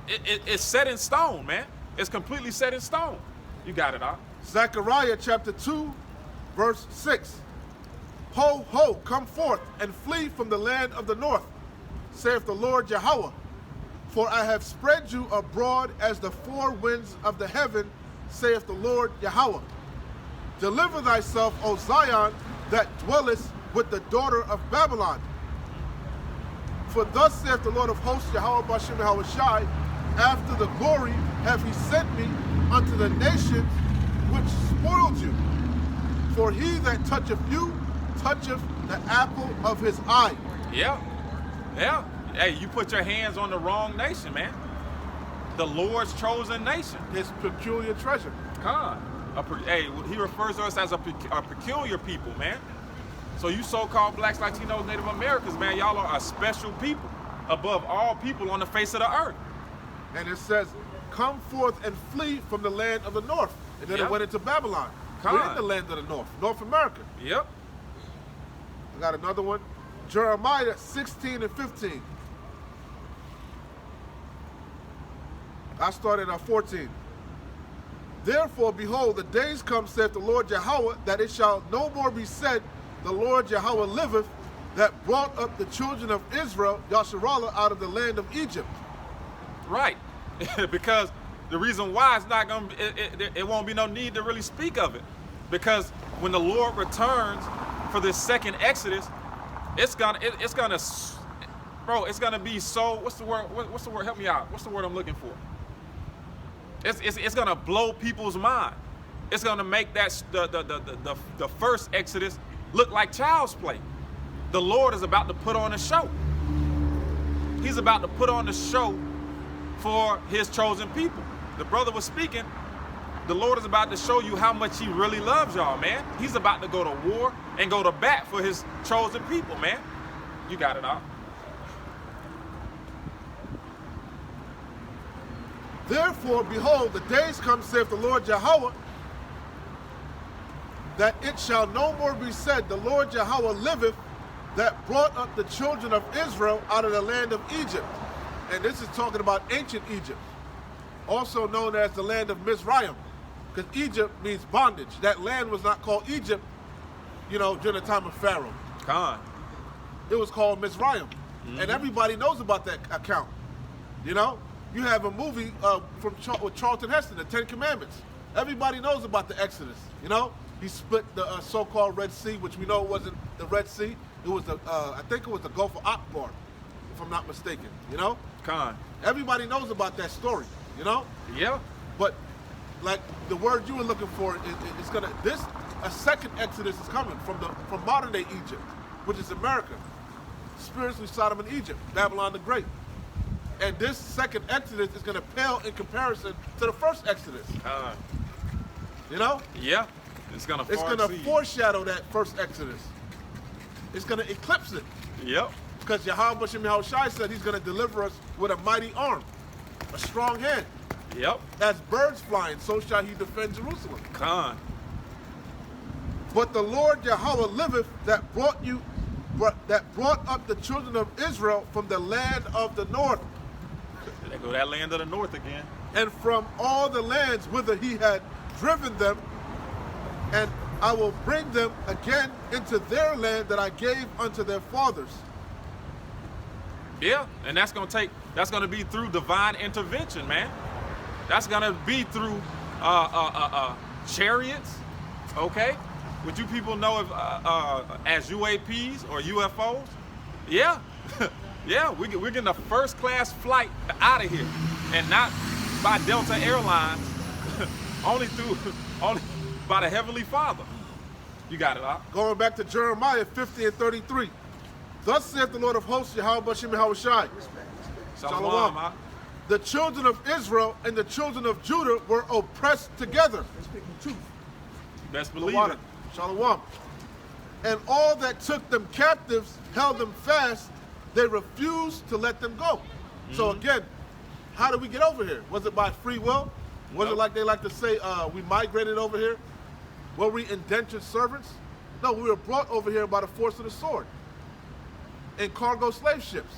it's set in stone, man. It's completely set in stone. You got it, Doc. Zechariah chapter 2, verse 6. Ho, ho, come forth and flee from the land of the north, saith the Lord Yahweh. For I have spread you abroad as the four winds of the heaven, saith the Lord Yahweh. Deliver thyself, O Zion, that dwellest with the daughter of Babylon. For thus saith the Lord of hosts, Yahweh Bashem Yahushai, after the glory have he sent me unto the nations which spoiled you. For he that toucheth you, toucheth the apple of his eye. Yeah. Yeah. Hey, you put your hands on the wrong nation, man. The Lord's chosen nation. His peculiar treasure. Hey, he refers to us as a peculiar people, man. So you so-called blacks, Latinos, Native Americans, man, y'all are a special people above all people on the face of the earth. And it says, come forth and flee from the land of the north. And then it went into Babylon. We're in the land of the north, North America. Yep. I got another one. Jeremiah 16 and 15. I started at 14. Therefore, behold, the days come, saith the Lord Yahweh, that it shall no more be said, the Lord Yahweh liveth, that brought up the children of Israel, Yasharallah, out of the land of Egypt. Right. Because the reason why it's not going to, it won't be no need to really speak of it. Because when the Lord returns for this second Exodus, it's gonna be so, what's the word, help me out. What's the word I'm looking for? It's gonna blow people's mind. It's gonna make that the first Exodus look like child's play. The Lord is about to put on a show. He's about to put on a show for his chosen people. The brother was speaking. The Lord is about to show you how much he really loves y'all, man. He's about to go to war and go to bat for his chosen people, man. You got it all. Therefore, behold, the days come, saith the Lord Yahweh, that it shall no more be said, the Lord Yahweh liveth, that brought up the children of Israel out of the land of Egypt. And this is talking about ancient Egypt, also known as the land of Mizraim, because Egypt means bondage. That land was not called Egypt, during the time of Pharaoh. It was called Mizraim. And everybody knows about that account. You have a movie with Charlton Heston, The Ten Commandments. Everybody knows about the Exodus. He split the so-called Red Sea, which we know wasn't the Red Sea. It was I think it was the Gulf of Akbar, if I'm not mistaken. Everybody knows about that story. Yeah. But like the word you were looking for, a second Exodus is coming from modern day Egypt, which is America, spiritually Sodom and Egypt, Babylon the Great. And this second Exodus is going to pale in comparison to the first Exodus. Yeah. It's going to foreshadow that first Exodus. It's going to eclipse it. Yep. Because Yahweh Shem Yahushai said he's going to deliver us with a mighty arm, a strong hand. Yep. As birds flying, so shall he defend Jerusalem. But the Lord Yahweh liveth, that brought up the children of Israel from the land of the north. There go that land of the north again. And from all the lands whither he had driven them, and I will bring them again into their land that I gave unto their fathers. Yeah, and that's gonna be through divine intervention, man. That's gonna be through chariots, okay? What you people know as UAPs or UFOs? Yeah, yeah, we're getting a first class flight out of here, and not by Delta Airlines, only by the Heavenly Father. You got it, huh? Going back to Jeremiah 50 and 33. Thus saith the Lord of hosts, Yahweh Shem Yahushai. Shalom. The children of Israel and the children of Judah were oppressed together. Best believe it. Shalom. And all that took them captives held them fast. They refused to let them go. So again, how did we get over here? Was it by free will? Was it like they like to say, we migrated over here? Were we indentured servants? No, we were brought over here by the force of the sword. In cargo slave ships.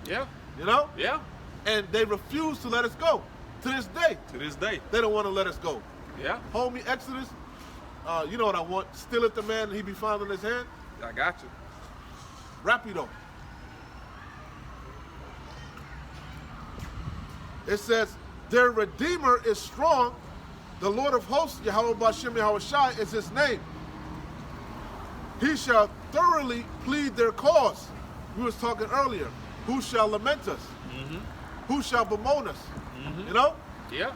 Yeah. Yeah. And they refused to let us go. To this day. They don't want to let us go. Yeah. Hold me, Exodus. You know what I want. Stealeth the man and he be found in his hand. I got you. Rapido. It says, their Redeemer is strong. The Lord of hosts, Yahweh Bashem Yahushai, is his name. He shall thoroughly plead their cause. We was talking earlier. Who shall lament us? Who shall bemoan us? Yeah.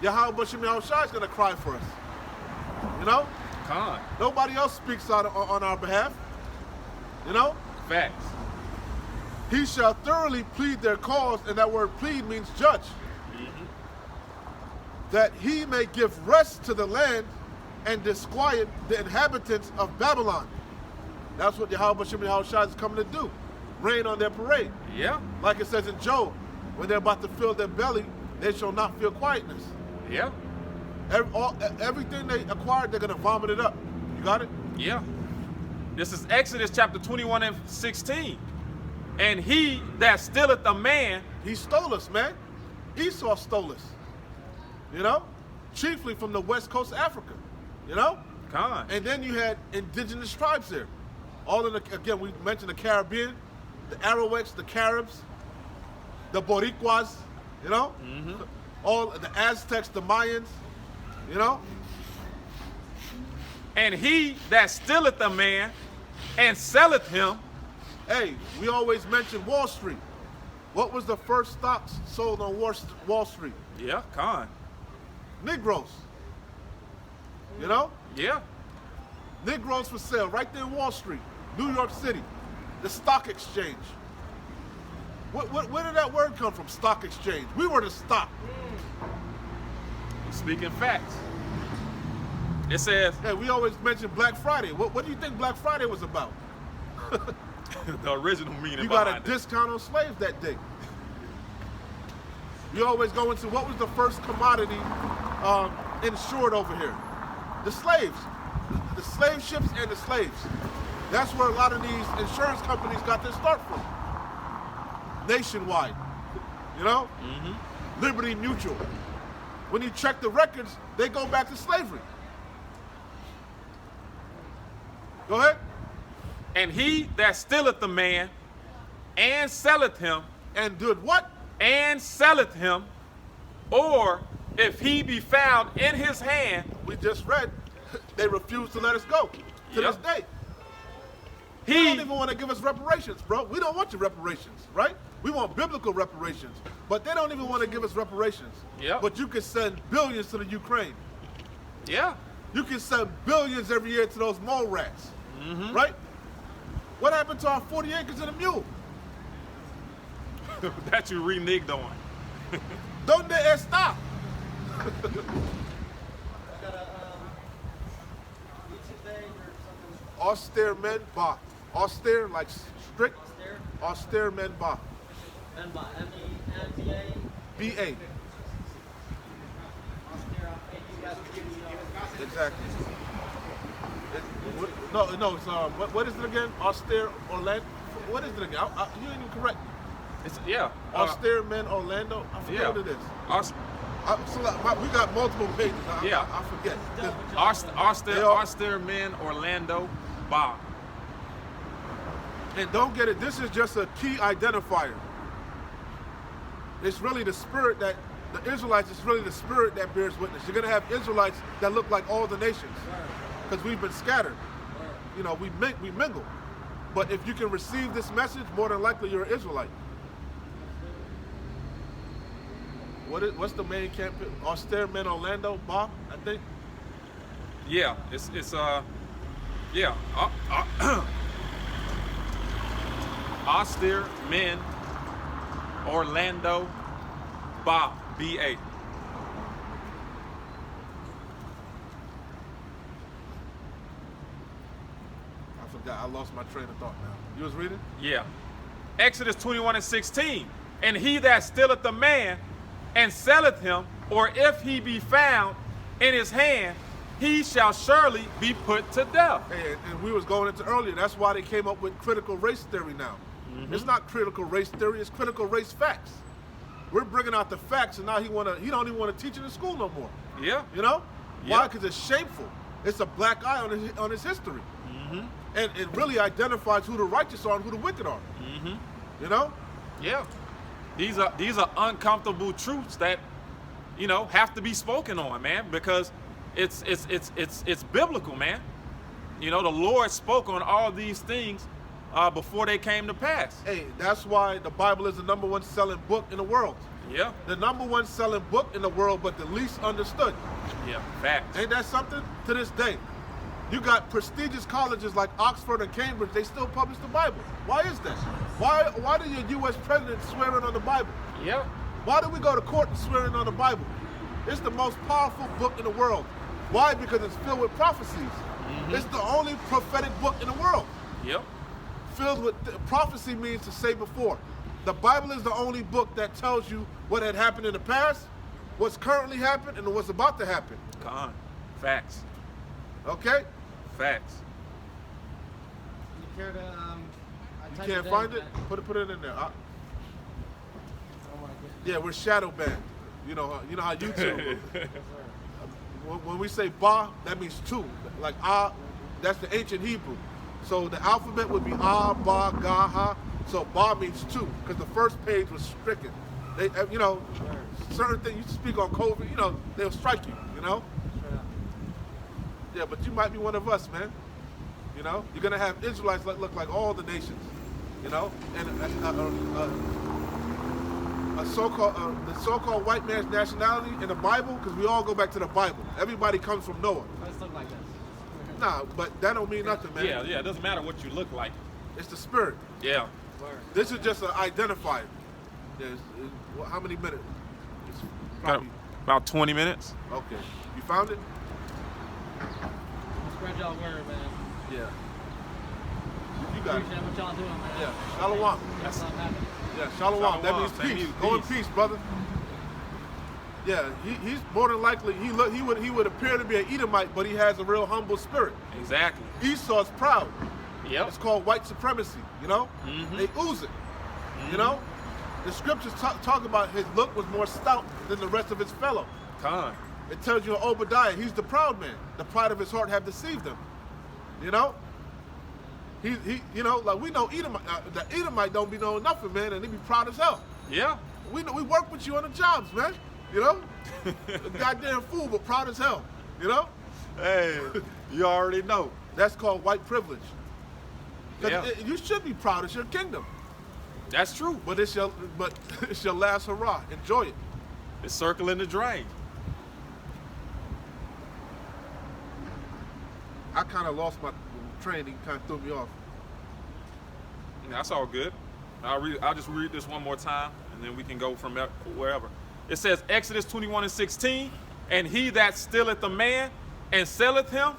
Yahweh Bashem Yahushai is going to cry for us. Con. Nobody else speaks out on our behalf. You know? Facts. He shall thoroughly plead their cause, and that word plead means judge. That he may give rest to the land and disquiet the inhabitants of Babylon. That's what Yahweh Shem Yahushua is coming to do. Rain on their parade. Yeah. Like it says in Job, when they're about to fill their belly, they shall not feel quietness. Yeah. Everything they acquired, they're going to vomit it up. You got it? Yeah. This is Exodus chapter 21 and 16. And he that stealeth a man. He stole us, man. Esau stole us. You know? Chiefly from the west coast of Africa. You know? Con. And then you had indigenous tribes there. All in the, again, we mentioned the Caribbean, the Arawaks, the Caribs, the Boricuas, you know? All the Aztecs, the Mayans, you know? And he that stealeth a man and selleth him. Hey, we always mention Wall Street. What was the first stocks sold on Wall Street? Yeah, con. Negroes. You know? Yeah. Negroes for sale right there in Wall Street, New York City, the stock exchange. Where did that word come from, stock exchange? We were the stock. Speaking facts. It says. Hey, we always mention Black Friday. What do you think Black Friday was about? The original meaning. You got a behind it. discount on slaves that day. You always go into what was the first commodity insured over here? The slaves. The slave ships and the slaves. That's where a lot of these insurance companies got their start from. Nationwide. You know? Liberty Mutual. When you check the records, they go back to slavery. Go ahead. And he that stealeth the man and selleth him. And did what? And selleth him, or if he be found in his hand. We just read, they refuse to let us go to this day. They don't even want to give us reparations, bro. We don't want your reparations, right? We want biblical reparations, but they don't even want to give us reparations. But you can send billions to the Ukraine. You can send billions every year to those mole rats, right? What happened to our 40 acres and a mule? That you reneged on. Donde está? Austere men ba. Austere, like strict. Austere men ba. Menba, M-E-N-B-A. B-A. Exactly. No, it's what is it again? Austere Orlando. What is it again? You didn't even correct me. It's Austere Men Orlando. I forget what it is. We got multiple pages. I forget. Austere Men Orlando Bob. And don't get it. This is just a key identifier. It's really the spirit that the Israelites. It's really the spirit that bears witness. You're gonna have Israelites that look like all the nations, because we've been scattered. You know, we mingle. But if you can receive this message, more than likely you're an Israelite. What's the main campaign? Austere Men Orlando, Bob, I think. Yeah, it's Austere Men Orlando Bob, B-A. I forgot. I lost my train of thought now. You was reading? Yeah. Exodus 21 and 16. And he that stealeth a man and selleth him, or if he be found in his hand, he shall surely be put to death. Hey, and we was going into earlier. That's why they came up with critical race theory now. It's not critical race theory. It's critical race facts. We're bringing out the facts, and now he don't even want to teach it in school no more. Yeah. You know? Why? Because it's shameful. It's a black eye on his history. And it really identifies who the righteous are and who the wicked are. You know? Yeah. These are uncomfortable truths that, you know, have to be spoken on, man, because it's biblical, man. You know, the Lord spoke on all these things before they came to pass. Hey, that's why the Bible is the #1 selling book in the world. Yeah. The #1 selling book in the world, but the least understood. Yeah, facts. Ain't that something? To this day. You got prestigious colleges like Oxford and Cambridge, they still publish the Bible. Why is that? Why do your U.S. president swear in on the Bible? Yep. Why do we go to court and swear in on the Bible? It's the most powerful book in the world. Why? Because it's filled with prophecies. It's the only prophetic book in the world. Yep. Filled with prophecy means to say before. The Bible is the only book that tells you what had happened in the past, what's currently happened, and what's about to happen. Come on. Facts. Okay? Facts. You care to, I You typed can't in, find it? but- Put it in there. Oh my God. Yeah, we're shadow banned. You know how YouTube. Yes, sir. When we say ba, that means two. Like ah, that's the ancient Hebrew. So the alphabet would be ah, ba, ga, ha. So ba means two, because the first page was stricken. They, certain things you speak on COVID, they'll strike you. Straight up. Yeah, but you might be one of us, man. You're gonna have Israelites that look like all the nations. And the so-called white man's nationality in the Bible, because we all go back to the Bible. Everybody comes from Noah. Let's look like this. Nah, but that don't mean nothing, man. Yeah, it doesn't matter what you look like. It's the spirit. Yeah. Word. This is just an identifier. How many minutes? It's probably, About 20 minutes. okay. You found it? Spread y'all word, man. Yeah. You got it. Appreciate what y'all doing, man. Yeah. Shalom. That's something happening. Yeah, shalom. That Shalom. means That peace. means Go in peace. peace, brother. Yeah, he's more than likely he would appear to be an Edomite, but he has a real humble spirit. Exactly. Esau's proud. Yep. It's called white supremacy. They ooze it. The scriptures talk about his look was more stout than the rest of his fellow. Con. It tells you in Obadiah, he's the proud man. The pride of his heart have deceived him. He like we know Edomite, the Edomite don't be knowing nothing, man, and they be proud as hell. Yeah. We work with you on the jobs, man. A goddamn fool, but proud as hell. Hey, you already know. That's called white privilege. 'Cause Yeah. you should be proud. It's your kingdom, That's true. but it's your last hurrah. Enjoy it. It's circling the drain. I kind of lost my train. He kind of threw me off. That's all good. I'll just read this one more time, and then we can go from wherever. It says, Exodus 21:16, and he that stealeth a man and selleth him,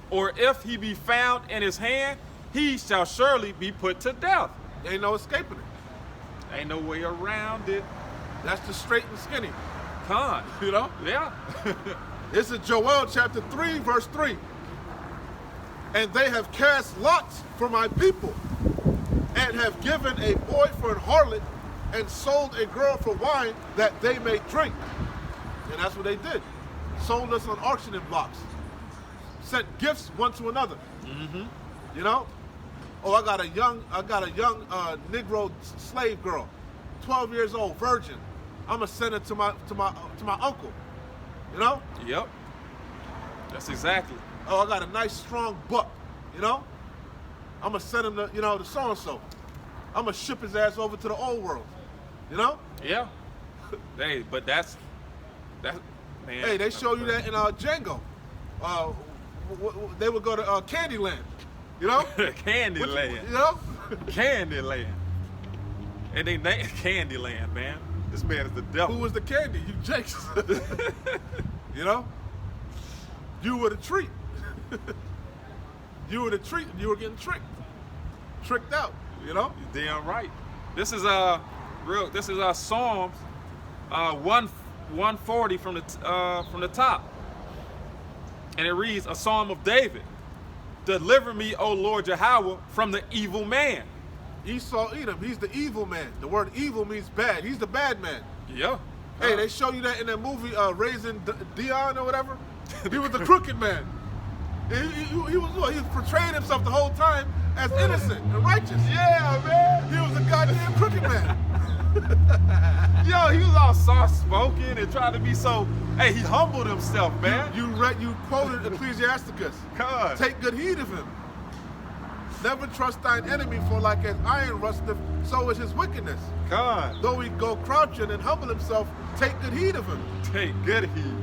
or if he be found in his hand, he shall surely be put to death. Ain't no escaping it. Ain't no way around it. That's the straight and skinny. Con. Yeah. This is Joel chapter 3, verse 3. And they have cast lots for my people, and have given a boy for an harlot, and sold a girl for wine that they may drink. And that's what they did. Sold us on auctioning blocks. Sent gifts one to another. Oh, I got a young Negro slave girl, 12 years old, virgin. I'ma send her to my uncle. Yep. That's exactly. Oh, I got a nice strong buck. I'ma send him to so and so. I'ma ship his ass over to the old world. Yeah. Hey, but that's man. Hey, they show you that in Django. They would go to Candyland. Candyland. Candyland. And they named Candyland, man. This man is the devil. Who was the candy? You Jakes. You were the treat. You were the treat, and you were getting tricked out. You're damn right. This is Psalms 140 from the top. And it reads, a psalm of David. Deliver me, O Lord Yahweh, from the evil man. Esau Edom, he's the evil man. The word evil means bad. He's the bad man. Yeah. Hey, they show you that in that movie, Raising Dion or whatever. He was the crooked man. He was portraying himself the whole time as innocent and righteous. Yeah, man. He was a goddamn crooked man. Yo, he was all soft-spoken and trying to be so. Hey, he humbled himself, man. You quoted Ecclesiasticus. God. Take good heed of him. Never trust thine enemy, for like as iron rusteth, so is his wickedness. God. Though he go crouching and humble himself, take good heed of him. Take good heed.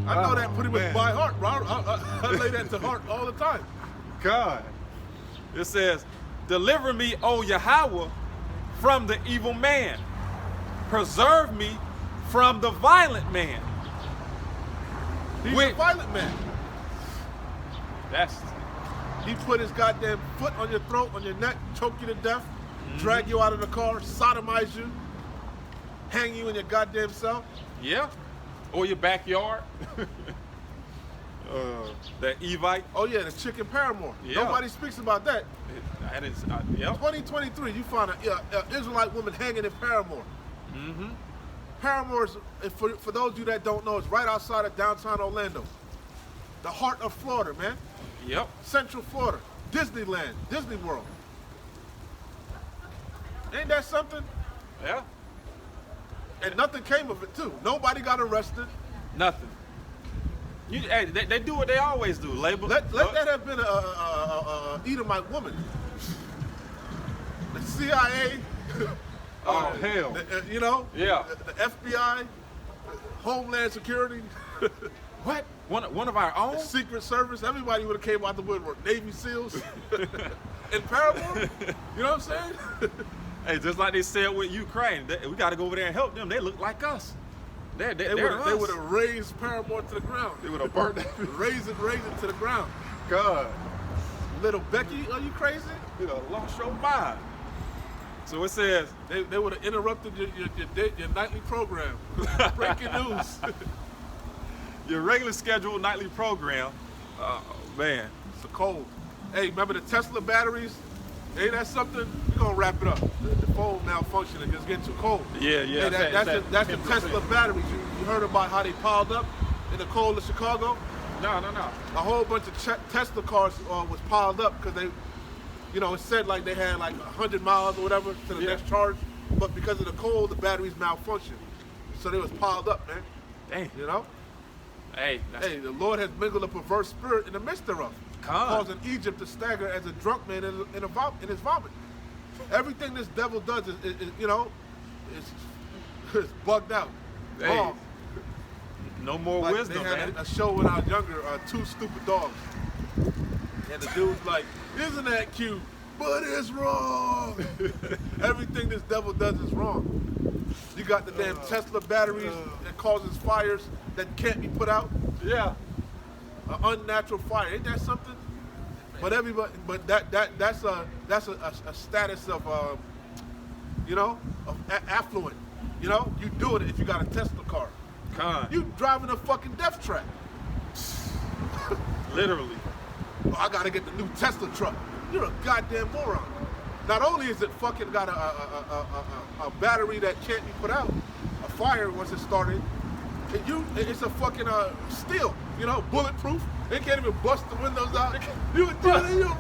I know that pretty much man. by heart, bro. I lay that to heart all the time. God. It says, deliver me, O Yahweh, from the evil man. Preserve me from the violent man. He's Wait. a violent man. That's He put his goddamn foot on your throat, on your neck, choke you to death, drag you out of the car, sodomize you, hang you in your goddamn cell. yeah. Or your backyard. That Evite. Oh yeah, the chicken paramour. Yeah. Nobody speaks about that. That is, yeah. 2023, you find an Israelite woman hanging in Paramore. Mm-hmm. Paramore is, for those of you that don't know, it's right outside of downtown Orlando. The heart of Florida, man. Yep. Central Florida. Disneyland, Disney World. Ain't that something? Yeah. And nothing came of it, too. Nobody got arrested. Nothing. Hey, they do what they always do. Label. Let that have been a Edomite woman. The CIA. Oh, hell. You know? Yeah. The FBI, Homeland Security, What? One of our own? Secret Service. Everybody would have came out the woodwork. Navy SEALs. In Paramount. You know what I'm saying? Hey, just like they said with Ukraine, we got to go over there and help them. They look like us. They would have raised Paramore to the ground. They would have burnt that. Raise it to the ground. God. Little Becky, are you crazy? You know, lost your mind. So it says, They would have interrupted your nightly program. Breaking news. your regular scheduled nightly program. Oh, man. It's a cold. Hey, remember the Tesla batteries? Ain't that something? We're gonna wrap it up. The phone malfunctioning, it's getting too cold. Yeah. Hey, that's the Tesla batteries. You heard about how they piled up in the cold of Chicago? No. A whole bunch of Tesla cars was piled up because they, you know, it said like they had like 100 miles or whatever to the next charge, but because of the cold, the batteries malfunctioned. So they was piled up, man. Dang. You know? Hey. Hey, the Lord has mingled a perverse spirit in the midst thereof, Con. causing Egypt to stagger as a drunk man in his vomit. Everything this devil does is you know, it's bugged out. Hey. Wrong. No more Like wisdom, they had man. a show when I was younger, Two Stupid Dogs. And the dude's like, isn't that cute? But it's wrong. Everything this devil does is wrong. You got the damn Tesla batteries that causes fires that can't be put out. Yeah. An unnatural fire. Ain't that something? But everybody, but that's a status of you know, of affluent. You know, you do it if you got a Tesla car. Con. You driving a fucking death trap. Literally. Oh, I gotta get the new Tesla truck. You're a goddamn moron. Not only is it fucking got a battery that can't be put out, a fire once it started, it's a fucking steel, you know, bulletproof. They can't even bust the windows out. You're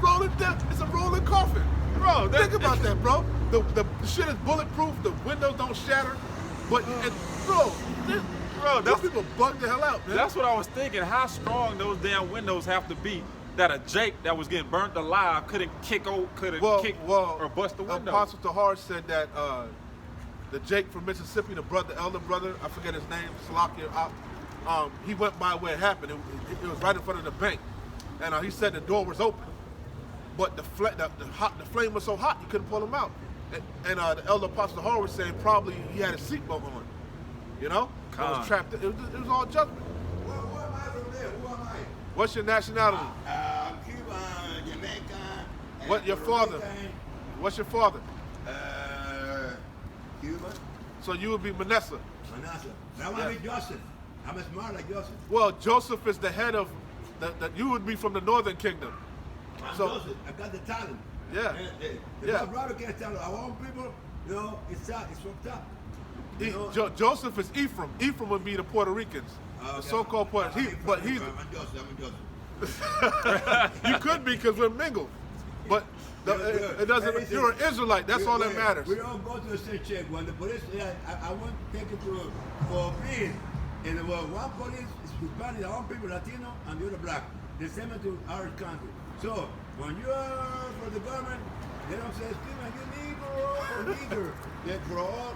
rolling death. It's a rolling coffin. Bro, think about that, bro. The shit is bulletproof. The windows don't shatter. But, those people bug the hell out, man. That's what I was thinking. How strong those damn windows have to be that a Jake that was getting burnt alive couldn't kick or bust the window. Apostle Tahar said that the Jake from Mississippi, the elder brother, I forget his name, Salakia, he went by where it happened. It was right in front of the bank, and he said the door was open, but the flame was so hot you couldn't pull him out. And the elder Apostle Tahar was saying probably he had a seatbelt on, you know. It was trapped. It was all judgment. Who am I from there? Who am I? What's your nationality? Cuban, Jamaican. What your father? What's your father? Cuban, So you would be Manasseh. Manasseh. I want to be Joseph. I'm smart like Joseph. Well, Joseph is the head of you would be from the northern kingdom. I'm So- Joseph. I got the talent. Yeah. If Yeah. my brother can't tell our own people, you know, it's from top. You know? Joseph is Ephraim. Ephraim would be the Puerto Ricans, the so-called Puerto. But he's I'm Joseph. you could be because we're mingled, but it doesn't. You're an Israelite. That's all that matters. We all go to the same check. When the police, I want to take it for free. And one police is Hispanic, our own people, Latino, and the other black. They send it to our country. So when you are for the government, they don't say, Steven, you Negro or nigger.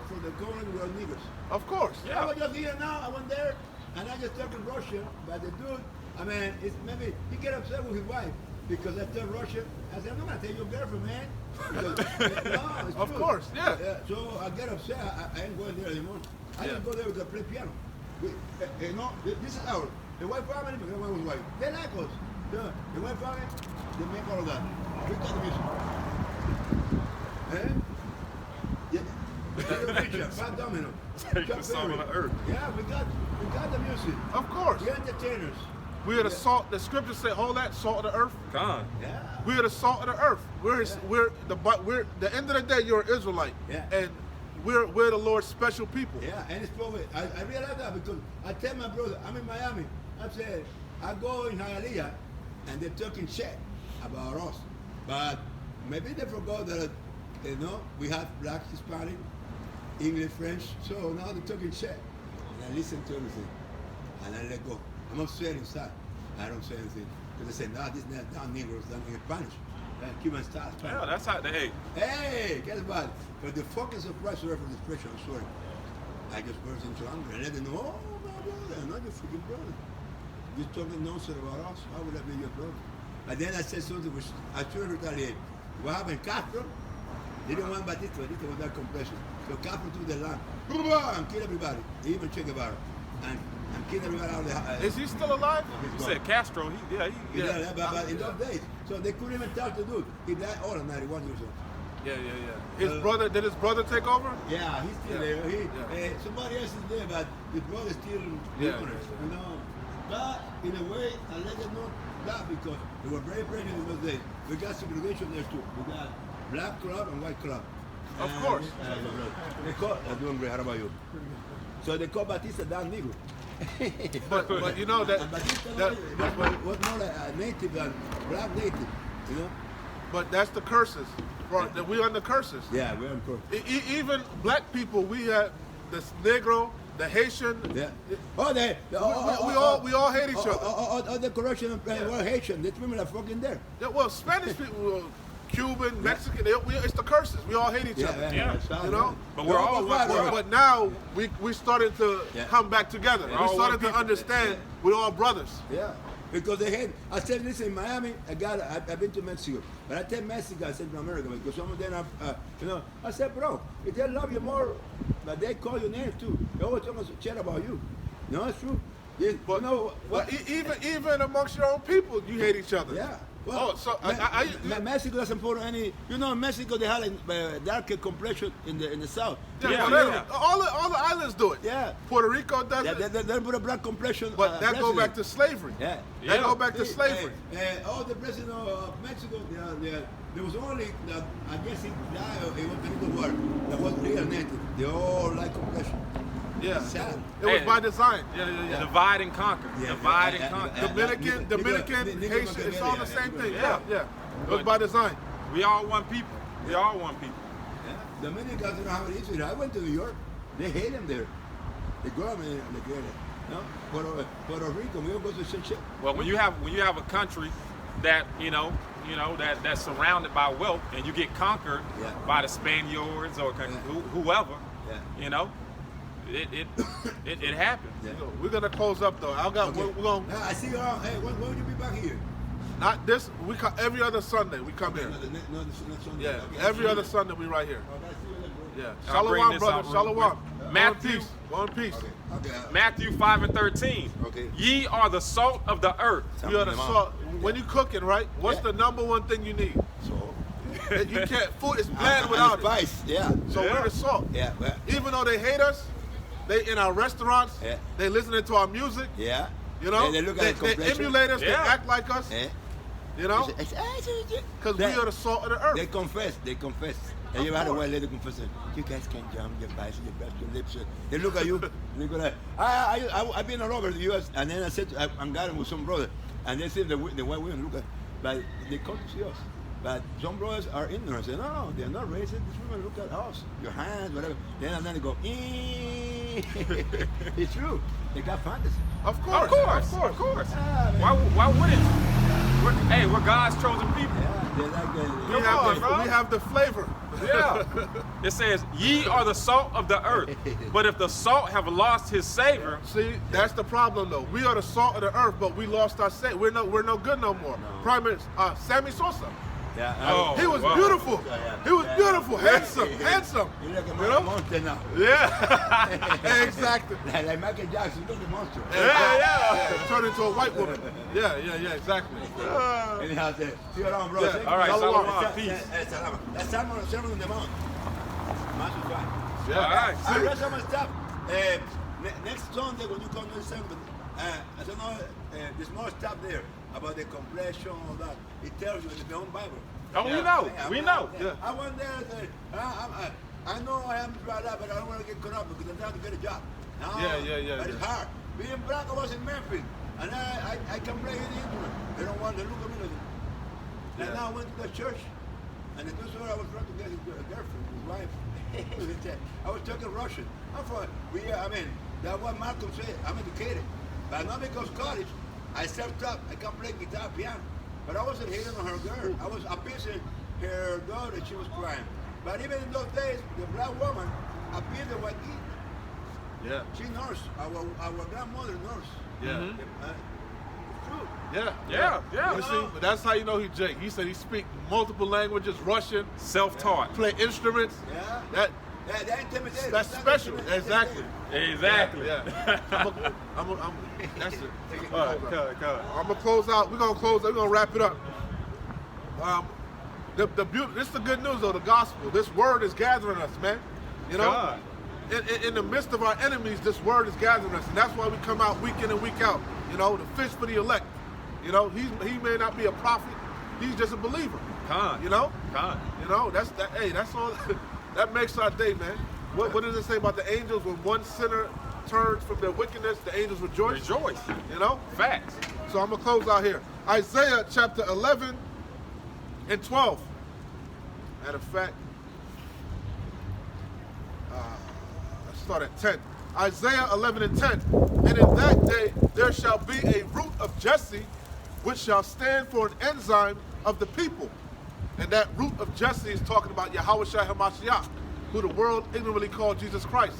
For the government, we are niggers. Of course. I was just here now. I went there. and I just talking Russian, but the dude, I mean, it's maybe he get upset with his wife because I tell Russian. I said, I'm not gonna tell your girlfriend, man. Because, no, it's Of true. course, yeah. So I get upset. I ain't going there anymore. I Yeah. just go there because I play piano. You know, this is our the white family, because the one was white. They like us. The white family, they make all of that. We got the music. Eh? Yeah. Fat Domino. Take the salt of the earth. Yeah, we got the music. Of course. We're entertainers. We are the salt. The scriptures say, "Hold that salt of the earth." Con. Yeah. We are the salt of the earth. We're the end of the day. You're an Israelite, Yeah. and we're the Lord's special people. Yeah, and it's probably, I realize that because I tell my brother, I'm in Miami, I said, I go in Hialeah and they're talking shit about us. But maybe they forgot that, you know, we have black, Hispanic, English, French, so now they're talking shit. And I listen to everything, and I let go. I'm upset inside. I don't say anything. Because they say, no, this is not Negroes, they're in Spanish. Cuban style Spanish. Yeah, that's how they. Hey, guess what? But the fucking surprise for the expression, I'm sorry. I just burst into anger and let them know, oh, my brother, I'm not your freaking brother. You're talking nonsense about us. Why would I be your brother? And then I said something which I shouldn't retaliate. What happened? Castro, they didn't want Batista. Batista was that complexion. So Castro took the land and killed everybody. They even Che Guevara. And killed everybody out of the house. Is he still alive? You said Castro. But in those days. So they couldn't even talk to dude. He died all at 91 years old. Yeah. His brother, did his brother take over? Yeah, he's still there. Somebody else is there, but his brother still honest, you know. But in a way, I let them know that because they were very pregnant in those days. We got segregation there too. We got black club and white club. Of course. They call, I'm doing great. How about you? So they call Batista Dan Negro. But you know that, And Batista that was more like a native than black native, you know. but that's the curses. Right, that we under curses. Yeah, we're in court. Even black people, we have the Negro, the Haitian. Yeah. Oh, We all hate each other. Oh, the corruption were Haitian. The women are fucking there. Yeah, well, Spanish people, Cuban, Mexican, it's the curses. We all hate each other. Yeah. You know? But we're all But now we started to come back together. We're We all started one to people. understand we're all brothers. Yeah. Because they hate. I said, listen, in Miami, I've been to Mexico. But I tell Mexico, I said to America, because some of them are, you know, I said, bro, if they love you more, but they call your name too. They always talk shit about you. No, it's true. Yeah, But you know, but even amongst your own people, you hate each other. yeah. Oh, so Mexico doesn't follow any. You know, in Mexico they have a darker complexion in the south. yeah, Yeah, whatever. All the islands do it. Yeah. Puerto Rico does They, it. they put a black complexion. But that go president. back to slavery. Yeah. That go back to slavery. The president of Mexico, there was only, I guess he died or he went to the war. That was real native. They all like complexion. Yeah. Sad. It was Hey. by design. Yeah. Divide and conquer. Yeah. Divide and Yeah. conquer. Dominican, Haitian, it's all the same thing. Yeah. It was by design. We all one people. We all one people. Yeah. Dominicans don't have an issue. I went to New York. They hate them there. The government, they get it. No? Puerto Rico, we all go to the same shit. Well, when you have a country that that's surrounded by wealth, and you get conquered Yeah. by the Spaniards or whoever, Yeah. you know, it happens. Yeah. We're gonna close up though. Okay. We're gonna Now, I see you around. Hey, when will you be back here? not this. We come every other Sunday. We come here. No, this next Sunday. Yeah. Okay, Every other Sunday we right here. Okay, see you then, bro. Yeah. I'll bring Shalom, this brother. out real Shalom. quick. Go Matthew. in peace. Go in peace. Okay. Matthew 5:13. Okay. Ye are the salt of the earth. You are the salt. When you cooking, right? What's the number one thing you need? So, You can't. Food is bland without it. spice. Yeah. So we're the salt. Yeah. Well, Even though they hate us, they in our restaurants. Yeah. They listening to our music. yeah. You know. And they look at the they complexion. emulate us. Yeah. They act like us. Eh? You know. Because Because we are the salt of the earth. They confess. And you had a white lady confessing, you guys can jump your bicycle, you brush your lips. They look at you, and they go like, I've been all over the U.S. And then I said, I'm going with some brother. And they said the white women look at, but they come to see us. But some brothers are ignorant. Say, no, they're not racist. These women look at us, your hands, whatever. Then they go, it's true. They got fantasy. Of course. Of course. Ah, man. Why wouldn't you? We're God's chosen people. Yeah, They like the, bro. We have the flavor. Yeah. It says, ye are the salt of the earth. But if the salt have lost his savor, See, that's the problem though. We are the salt of the earth, but we lost our savor. We're no good no more. Prime Minister Sammy Sosa. yeah, Oh, He was wow. beautiful. He was beautiful, handsome. You like a know? monster now. Yeah. Exactly. Like Michael Jackson, you look a monster. Yeah. Turned into a white woman. Yeah, exactly. Anyhow, see you around, bro. Yeah. Thank All right, you. Shalom, peace. Salam. That's Sermon on the Mount. Master John. Yeah. All right. I read some stuff. Next Sunday when you come to the sermon, I don't know, there's more stuff there about the complexion, all that. It tells you in the own Bible. Oh, we know. We know. Yeah. I went there and said, I know I am brought up, but I don't want to get caught up because I'm trying to get a job. No, Yeah. But it's hard. Being black, I was in Memphis, and I can play any instrument. They don't want to look at me like that. And now I went to the church, and the dude I was trying to get a girlfriend, his wife. I was talking Russian. I thought, that's what Malcolm said. I'm educated. But not because college. I self-taught. I can play guitar, piano. But I wasn't hitting on her girl. I was appeasing her daughter. She was crying. But even in those days, the black woman appeared the white kid. Yeah. She nursed. Our grandmother nursed. Yeah. It's true. Yeah. You see, but that's how you know he Jake. He said he speak multiple languages, Russian, Self-taught. play instruments. Yeah. They're intimidated. That's special. Exactly. Exactly. Yeah. That's it. All right, cut. I'm gonna close out. We're gonna close. We're gonna wrap it up. The beauty. This is the good news though. The gospel. This word is gathering us, man. You know, God. in the midst of our enemies, this word is gathering us, and that's why we come out week in and week out. You know, the fish for the elect. You know, he may not be a prophet. He's just a believer. Con. You know. Con. You know. That's that. Hey, that's all. That makes our day, man. What does it say about the angels? When one sinner turns from their wickedness, the angels rejoice. Rejoice. You know. Facts. So I'm going to close out here. Isaiah chapter 11 and 12. Matter of fact, let's start at 10. Isaiah 11 and 10. And in that day there shall be a root of Jesse, which shall stand for an enzyme of the people. And that root of Jesse is talking about Yahushua HaMashiach, who the world ignorantly called Jesus Christ.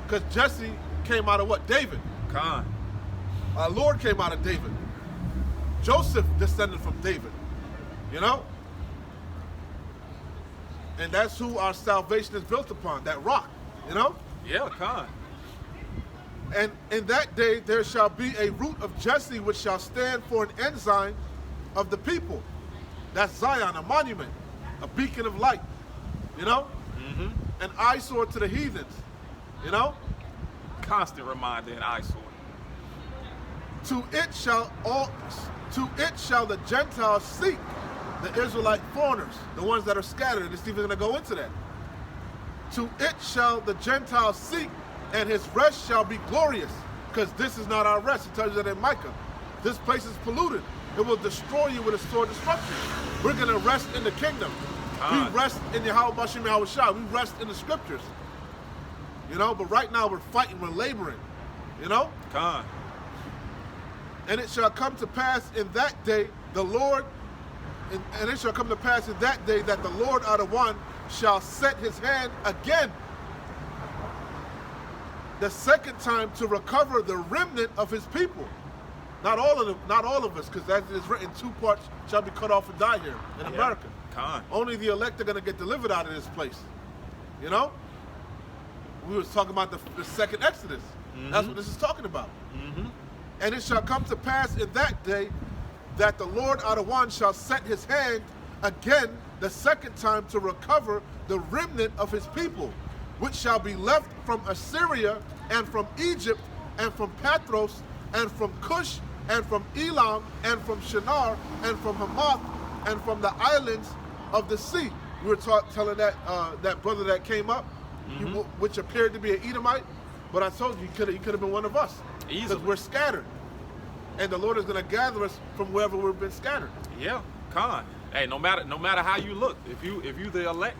Because Jesse came out of what? David. Con. Our Lord came out of David. Joseph descended from David. You know? And that's who our salvation is built upon, that rock. You know? Yeah, con. And in that day there shall be a root of Jesse, which shall stand for an ensign of the people. That's Zion, a monument, a beacon of light. You know? Mm-hmm. An eyesore to the heathens. You know? Constant reminder and eyesore. To it shall the Gentiles seek, the Israelite foreigners, the ones that are scattered. And it's even going to go into that. To it shall the Gentiles seek, and his rest shall be glorious. Because this is not our rest. It tells you that in Micah. This place is polluted. It will destroy you with a sword of destruction. We're going to rest in the kingdom. We rest in Yahweh Bashim Yahushua. We rest in the scriptures. You know, but right now we're fighting, we're laboring. You know? Con. And it shall come to pass in that day, the Lord, and it shall come to pass in that day that the Lord out of one shall set his hand again, the second time, to recover the remnant of his people. Not all of us, because that is written, 2 parts shall be cut off and die here in America. Con. Only the elect are going to get delivered out of this place. You know? We was talking about the second Exodus. Mm-hmm. That's what this is talking about. Mm-hmm. And it shall come to pass in that day that the Lord out of one shall set his hand again the second time to recover the remnant of his people, which shall be left from Assyria and from Egypt and from Pathros and from Cush and from Elam and from Shinar and from Hamath and from the islands of the sea. We were telling that brother that came up, which appeared to be an Edomite, but I told you he could have been one of us. Because we're scattered. And the Lord is going to gather us from wherever we've been scattered. Yeah, con. Hey, no matter how you look, if you the elect,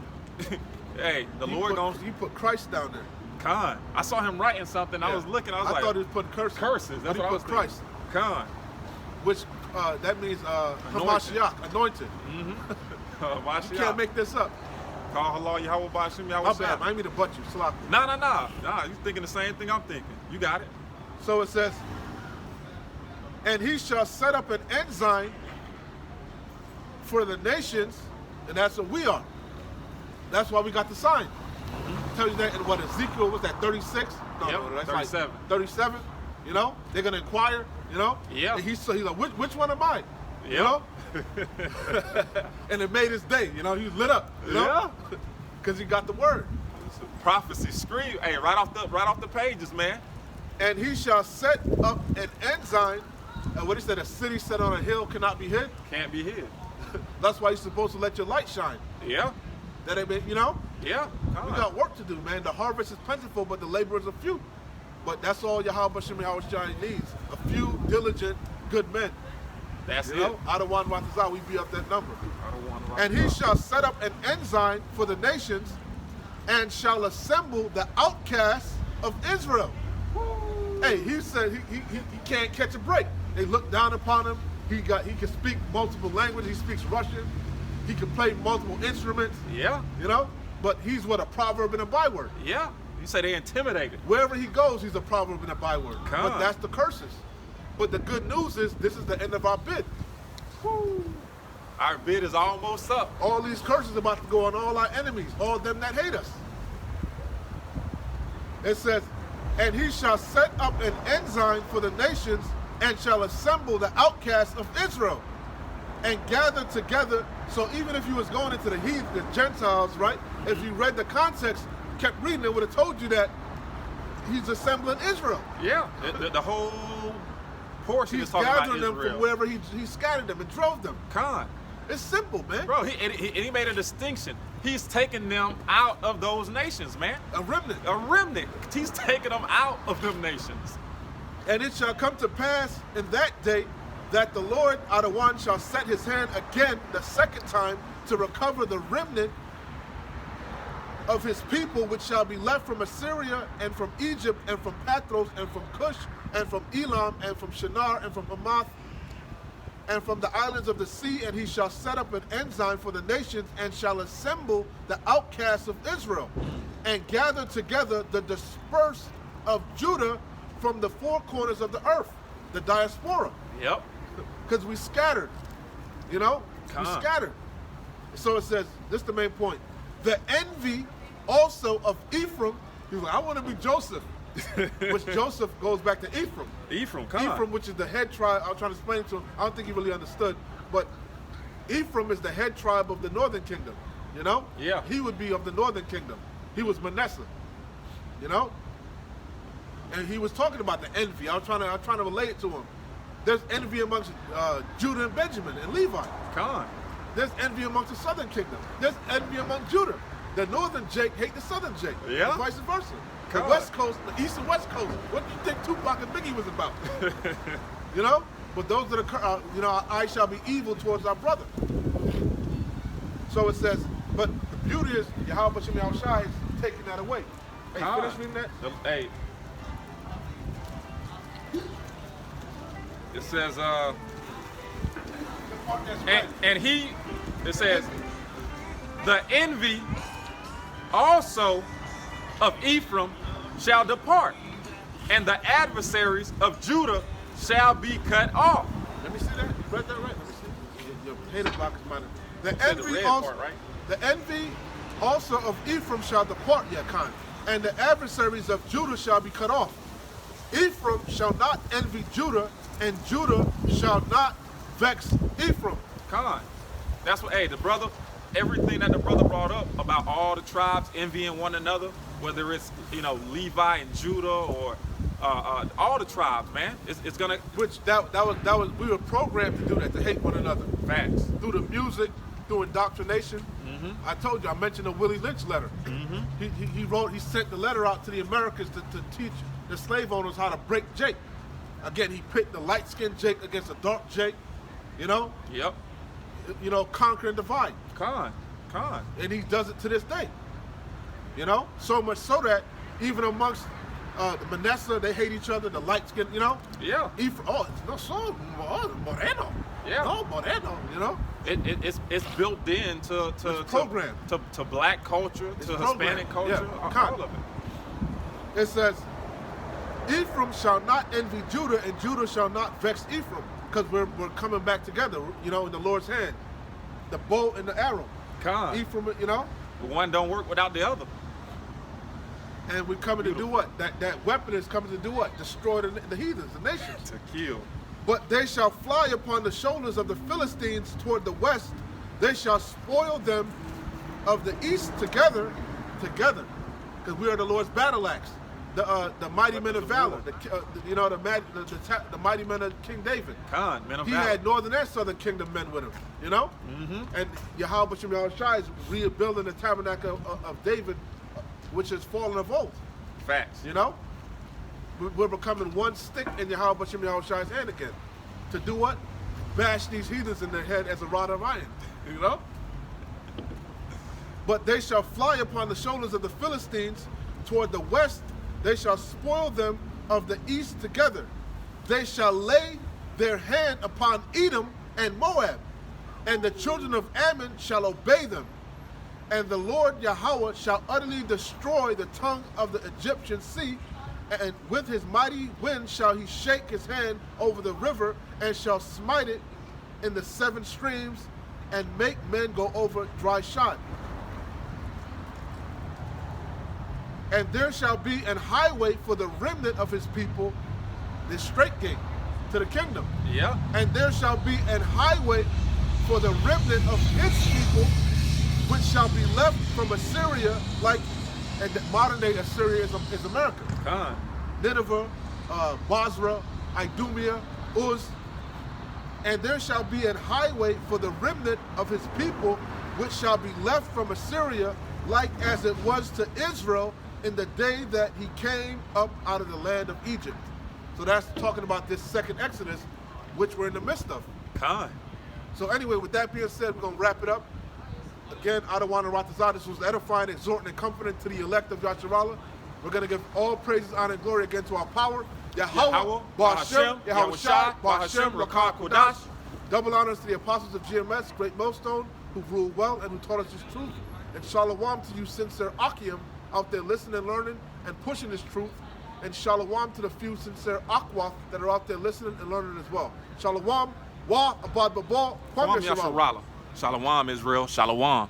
hey, the Lord gonna. You put Christ down there. Con. I saw him writing something. Yeah. I was looking. I was like, thought he was putting curses. Curses. That's what I was put Christ. Con. Which that means Hamashiach, anointed. Mm-hmm. You can't make this up. Call Allah Yahweh Bashim Yahweh My Shai. bad. I didn't mean to butt you. Salaki. Nah. You thinking the same thing I'm thinking. You got it. So it says, and he shall set up an ensign for the nations, and that's what we are. That's why we got the sign. Tell you that in what Ezekiel was that 36? No, that's 37. Like 37. You know, they're gonna inquire. You know. Yeah. And he's like, which one am I? You know. And it made his day. You know, he was lit up. You know? Yeah. Because he got the word. It's a prophecy scream. Hey, right off the pages, man. And he shall set up an ensign. And what he said, a city set on a hill cannot be hid. Can't be hid. That's why you're supposed to let your light shine. Yeah. That ain't been, you know. Yeah. We got work to do, man. The harvest is plentiful, but the laborers are few. But that's all Yahweh Shem Yahweh Shai needs. A few diligent, good men. That's You it. know, out of one Watazah, we be up that number. I don't want to And he shall set up an ensign for the nations and shall assemble the outcasts of Israel. Hey, he said he can't catch a break. They look down upon him. He can speak multiple languages. He speaks Russian. He can play multiple instruments. Yeah. You know, but he's what, a proverb and a byword. Yeah. You say they intimidated. Wherever he goes, he's a proverb and a byword. Come. But that's the curses. But the good news is this is the end of our bid. Our bid is almost up. All these curses are about to go on all our enemies, all them that hate us. It says, and he shall set up an ensign for the nations and shall assemble the outcasts of Israel and gather together. So even if you was going into the heathen, the Gentiles, right? If you read the context, kept reading, it would have told you that he's assembling Israel. Yeah. The whole portion He's is talking about gathering them Israel. from wherever he scattered them and drove them. Con. It's simple, man. Bro, he made a distinction. He's taking them out of those nations, man. A remnant. A remnant. He's taking them out of them nations. And it shall come to pass in that day that the Lord out of one shall set his hand again the second time to recover the remnant of his people, which shall be left from Assyria and from Egypt and from Pathros and from Cush and from Elam and from Shinar and from Hamath and from the islands of the sea, and he shall set up an ensign for the nations and shall assemble the outcasts of Israel and gather together the dispersed of Judah from the four corners of the earth, the diaspora. Yep. Because we scattered, you know? We Come. scattered. So it says, this is the main point. The envy also of Ephraim, he was like, I want to be Joseph. Which Joseph goes back to Ephraim. Ephraim, come Ephraim, which is the head tribe, I was trying to explain it to him. I don't think he really understood. But Ephraim is the head tribe of the northern kingdom, you know? Yeah. He would be of the northern kingdom. He was Manasseh, you know? And he was talking about the envy. I was trying to relate it to him. There's envy amongst Judah and Benjamin and Levi. Con. There's envy amongst the southern kingdom. There's envy among Judah. The northern Jake hate the southern Jake. Yeah. And vice versa. The God. west coast, the east and west coast. What do you think Tupac and Biggie was about? You know? But those that are, you know, our eyes shall be evil towards our brother. So it says, but the beauty is, Yahweh Shem Yahweh Shai is taking that away. Hey, Con. finish reading that? Hey. It says, The part that's right. and he, it says, the envy also of Ephraim shall depart, and the adversaries of Judah shall be cut off. Let me see that. You read that right? Let me see. Your hater block is mine. The said the envy red also, part, right? the envy also of Ephraim shall depart, Khan, and the adversaries of Judah shall be cut off. Ephraim shall not envy Judah, and Judah shall not vex Ephraim. Con. That's what, hey, the brother, everything that the brother brought up about all the tribes envying one another, whether it's, you know, Levi and Judah or all the tribes, man. It's gonna. Which that was we were programmed to do that, to hate one another. Facts. Through the music, through indoctrination. Mm-hmm. I told you, I mentioned the Willie Lynch letter. Mm-hmm. He sent the letter out to the Americans to teach the slave owners how to break Jake. Again, he pit the light-skinned Jake against the dark Jake, you know? Yep. You know, conquer and divide. Con. And he does it to this day. You know? So much so that even amongst the Manasseh, they hate each other, the light-skinned, you know? Yeah. Ephraim, oh, no, so, Moreno. Yeah. No, but they don't, you know? It's built in to programmed. to black culture, It's to programmed. Hispanic culture, Yeah. all of it. It says, Ephraim shall not envy Judah, and Judah shall not vex Ephraim, because we're coming back together, you know, in the Lord's hand. The bow and the arrow. Con. Ephraim, you know? One don't work without the other. And we're coming to do what? That weapon is coming to do what? Destroy the heathens, the nations. To kill. But they shall fly upon the shoulders of the Philistines toward the west. They shall spoil them of the east together. Because we are the Lord's battle axe. The mighty men of valor. The mighty men of King David. Con, men of He valor. had northern and southern kingdom men with him, you know? Mm-hmm. And Yahweh B'Shem Yahushua is rebuilding the tabernacle of David, which has fallen of old, Facts. you know? We're becoming one stick in Yahweh B'Shem Yahushua's hand again. To do what? Bash these heathens in their head as a rod of iron, you know? But they shall fly upon the shoulders of the Philistines toward the west. They shall spoil them of the east together. They shall lay their hand upon Edom and Moab, and the children of Ammon shall obey them. And the Lord Yahweh shall utterly destroy the tongue of the Egyptian sea, and with his mighty wind shall he shake his hand over the river, and shall smite it in the 7 streams, and make men go over dry shod. And there shall be an highway for the remnant of his people, the straight gate to the kingdom. Yeah. And there shall be an highway for the remnant of his people, which shall be left from Assyria, like, and modern day Assyria is America. Con. Nineveh, Basra, Idumea, Uz. And there shall be an highway for the remnant of his people, which shall be left from Assyria, like as it was to Israel in the day that he came up out of the land of Egypt. So that's talking about this second Exodus, which we're in the midst of. Con. So anyway, with that being said, we're going to wrap it up. Again, Adawan and Ratazah, this was edifying, exhorting, and comforting to the elect of Yasharallah. We're going to give all praises, honor, and glory again to our power. Yahweh, Ba'ashem, Yahushua, Ba'ashem, Rakah Kodash. Double honors to the apostles of GMS, Great Millstone, who've ruled well and who taught us this truth. And shalom to you sincere Akim out there listening, learning, and pushing this truth. And shalom to the few sincere Akwaf that are out there listening and learning as well. Shalom, wa abad babal, kwam Kwam yasharallah. Yasharallah. Shalom, Israel. Shalom.